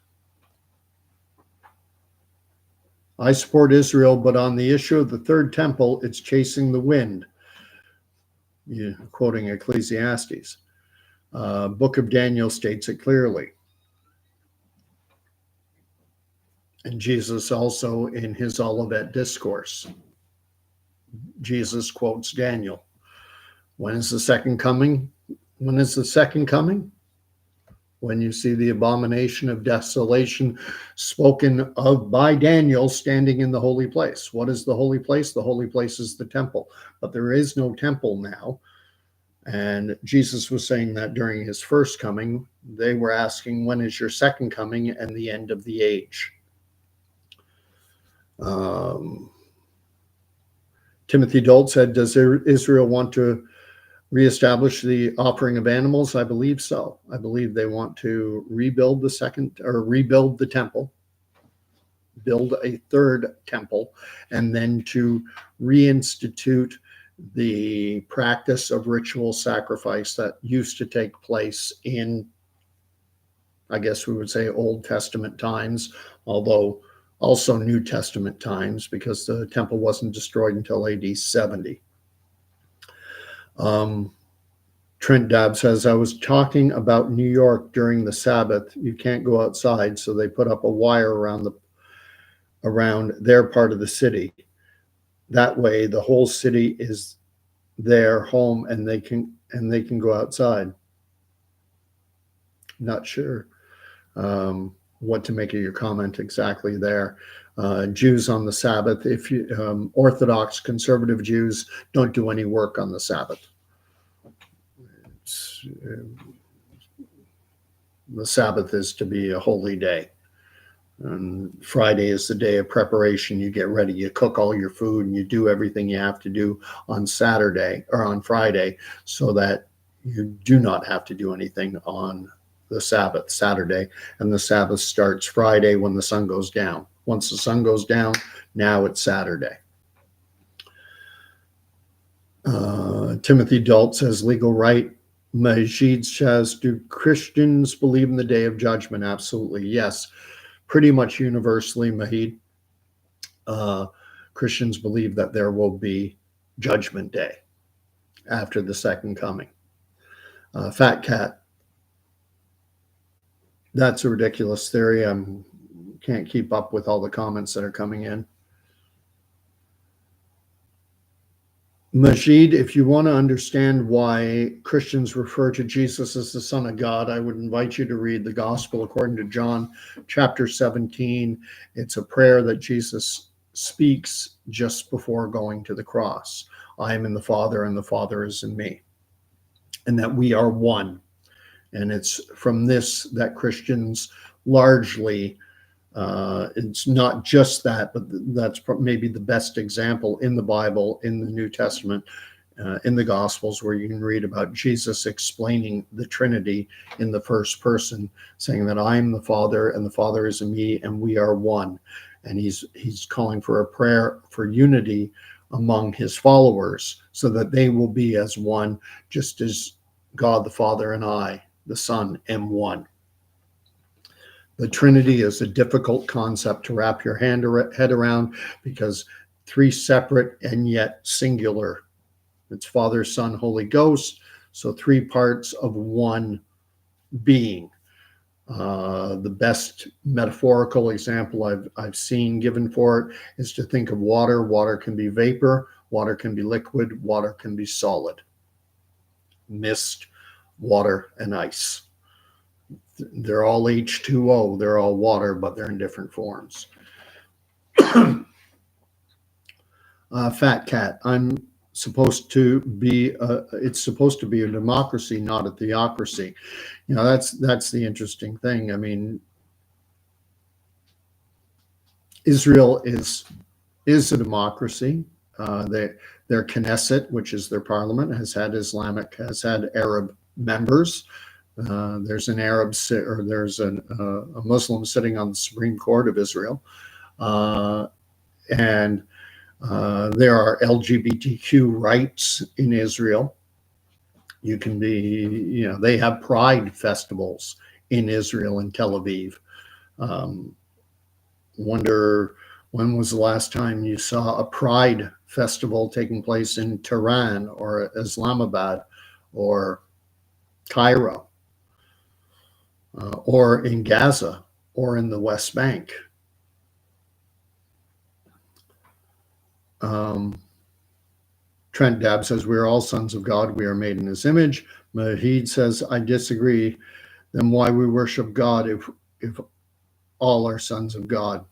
I support Israel, but on the issue of the third temple, it's chasing the wind. Quoting Ecclesiastes. Book of Daniel states it clearly. And Jesus also in his Olivet Discourse. Jesus quotes Daniel. When is the second coming? When is the second coming? When you see the abomination of desolation spoken of by Daniel standing in the holy place. What is the holy place? The holy place is the temple. But there is no temple now. And Jesus was saying that during his first coming. They were asking, when is your second coming and the end of the age? Timothy Dolt said, does Israel want to reestablish the offering of animals? I believe so. I believe they want to rebuild the temple, build a third temple, and then to reinstitute the practice of ritual sacrifice that used to take place in, I guess we would say, Old Testament times, although also New Testament times, because the temple wasn't destroyed until AD 70. Trent Dabb says, I was talking about New York during the Sabbath. You can't go outside, so they put up a wire around their part of the city. That way, the whole city is their home, and they can go outside. Not sure what to make of your comment exactly there. Jews on the Sabbath, if you Orthodox conservative Jews don't do any work on the Sabbath. The Sabbath is to be a holy day. And Friday is the day of preparation. You get ready, you cook all your food, and you do everything you have to do on Saturday or on Friday so that you do not have to do anything on the Sabbath, Saturday. And the Sabbath starts Friday when the sun goes down. Once the sun goes down, now it's Saturday. Timothy Dolt says, legal right. Majid says, do Christians believe in the day of judgment? Absolutely, yes. Pretty much universally, Mahid, Christians believe that there will be judgment day after the second coming. Fat Cat, that's a ridiculous theory. I can't keep up with all the comments that are coming in. Majid, if you want to understand why Christians refer to Jesus as the Son of God, I would invite you to read the Gospel according to John chapter 17. It's a prayer that Jesus speaks just before going to the cross. I am in the Father, and the Father is in me, and that we are one. And it's from this that Christians largely, it's not just that, but that's maybe the best example in the Bible, in the New Testament. in the Gospels, where you can read about Jesus explaining the Trinity in the first person, saying that I am the Father and the Father is in me and we are one. And he's calling for a prayer for unity among his followers so that they will be as one, just as God the Father and I, the Son, am one. The Trinity is a difficult concept to wrap your head around because three separate and yet singular. It's Father, Son, Holy Ghost. So three parts of one being. The best metaphorical example I've seen given for it is to think of water. Water can be vapor, water can be liquid, water can be solid. Mist, water, and ice. They're all H2O. They're all water, but they're in different forms. Fat Cat. It's supposed to be a democracy, not a theocracy. You know, that's the interesting thing. I mean, Israel is a democracy. Their Knesset, which is their parliament, has had Arab members. There's an Arab or there's a Muslim sitting on the Supreme Court of Israel, and there are LGBTQ rights in Israel. You can be, they have pride festivals in Israel and Tel Aviv. Wonder when was the last time you saw a pride festival taking place in Tehran or Islamabad or Cairo or in Gaza or in the West Bank. Trent Dab says, we're all sons of God. We are made in his image. Mahid says, I disagree. Then why we worship God if all are sons of God?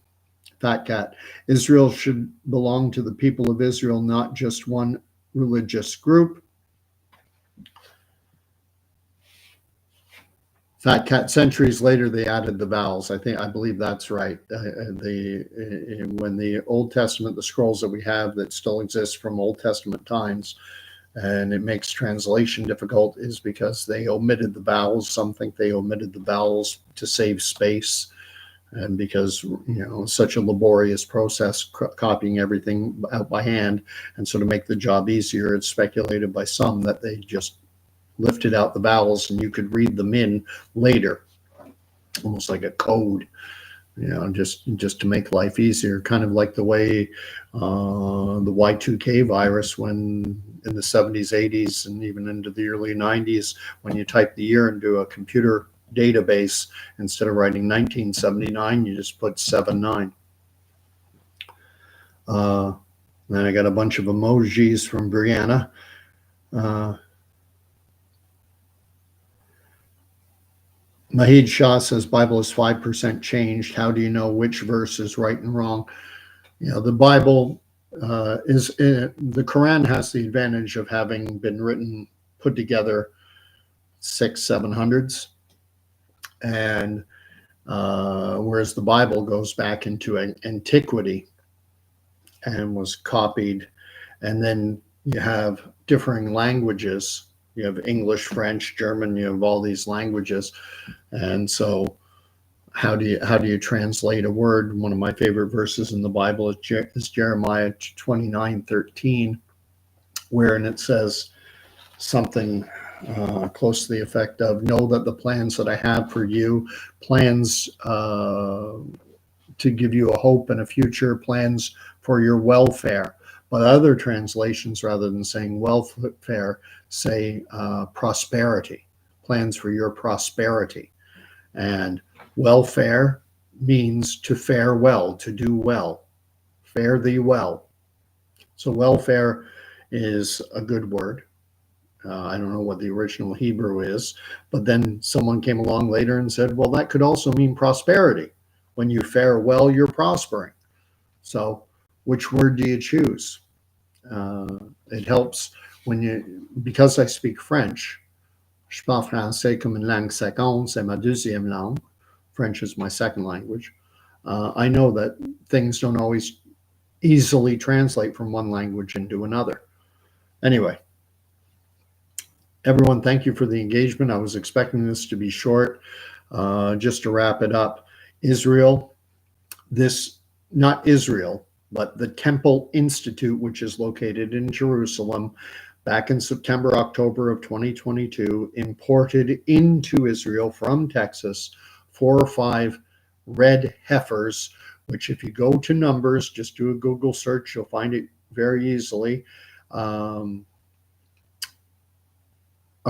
Fat Cat. Israel should belong to the people of Israel, not just one religious group. Fat Cat. Centuries later, they added the vowels. I believe that's right. When the Old Testament, the scrolls that we have that still exist from Old Testament times, and it makes translation difficult, is because they omitted the vowels. Some think they omitted the vowels to save space, and because such a laborious process, copying everything out by hand, and so to make the job easier, it's speculated by some that they just lifted out the vowels and you could read them in later, almost like a code, just to make life easier, kind of like the way the Y2K virus, when in the 70s, 80s, and even into the early 90s, when you type the year into a computer database, instead of writing 1979, you just put 79. Then I got a bunch of emojis from Brianna. Mahid Shah says, Bible is 5% changed. How do you know which verse is right and wrong? The Bible the Quran has the advantage of having been put together 600-700s. And whereas the Bible goes back into antiquity and was copied. And then you have differing languages. You have English, French, German, you have all these languages. And so how do you translate a word? One of my favorite verses in the Bible is Jeremiah 29:13, wherein it says something close to the effect of, know that the plans that I have for you, plans to give you a hope and a future, plans for your welfare. But other translations, rather than saying welfare, say prosperity, plans for your prosperity. And welfare means to fare well, to do well, fare thee well. So welfare is a good word. I don't know what the original Hebrew is, but then someone came along later and said, well, that could also mean prosperity. When you fare well, you're prospering. So which word do you choose? It helps because I speak French. Je parle français comme une langue seconde, c'est ma deuxième langue. French is my second language. I know that things don't always easily translate from one language into another. Anyway, Everyone, thank you for the engagement. I was expecting this to be short. Just to wrap it up, Israel, not Israel, but the Temple Institute, which is located in Jerusalem, back in September, October of 2022, imported into Israel from Texas 4 or 5 red heifers, which, if you go to Numbers, just do a Google search, you'll find it very easily, are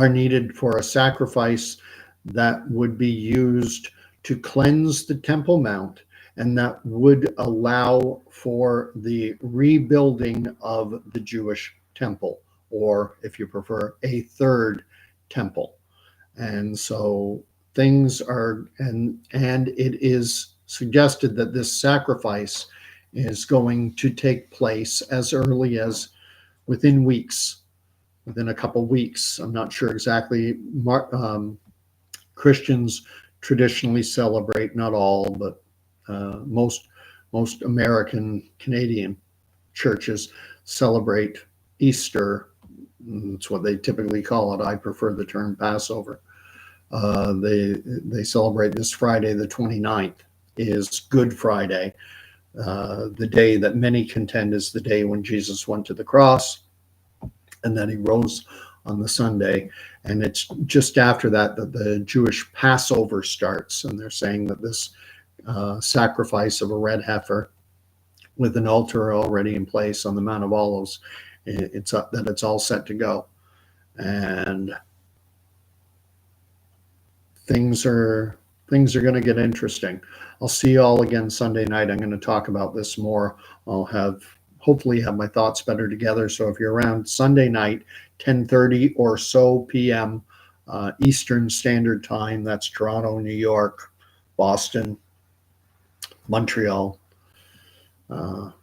needed for a sacrifice that would be used to cleanse the Temple Mount, and that would allow for the rebuilding of the Jewish temple, or if you prefer, a third temple. And so things are, and it is suggested that this sacrifice is going to take place as early as within a couple weeks. I'm not sure exactly. Christians traditionally celebrate, not all, but most American Canadian churches celebrate Easter. That's what they typically call it. I prefer the term Passover. They celebrate this Friday, the 29th, is Good Friday, the day that many contend is the day when Jesus went to the cross, and then he rose on the Sunday. And it's just after that that the Jewish Passover starts. And they're saying that this sacrifice of a red heifer with an altar already in place on the Mount of Olives, it's all set to go. And things are going to get interesting. I'll see you all again Sunday night. I'm going to talk about this more. I'll hopefully have my thoughts better together. So if you're around Sunday night, 10:30 or so p.m. Eastern Standard Time, that's Toronto, New York, Boston, Montreal, all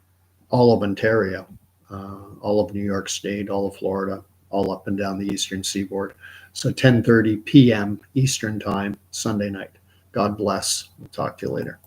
of Ontario, all of New York State, all of Florida, all up and down the Eastern Seaboard. So 10:30 p.m. Eastern Time, Sunday night. God bless. We'll talk to you later.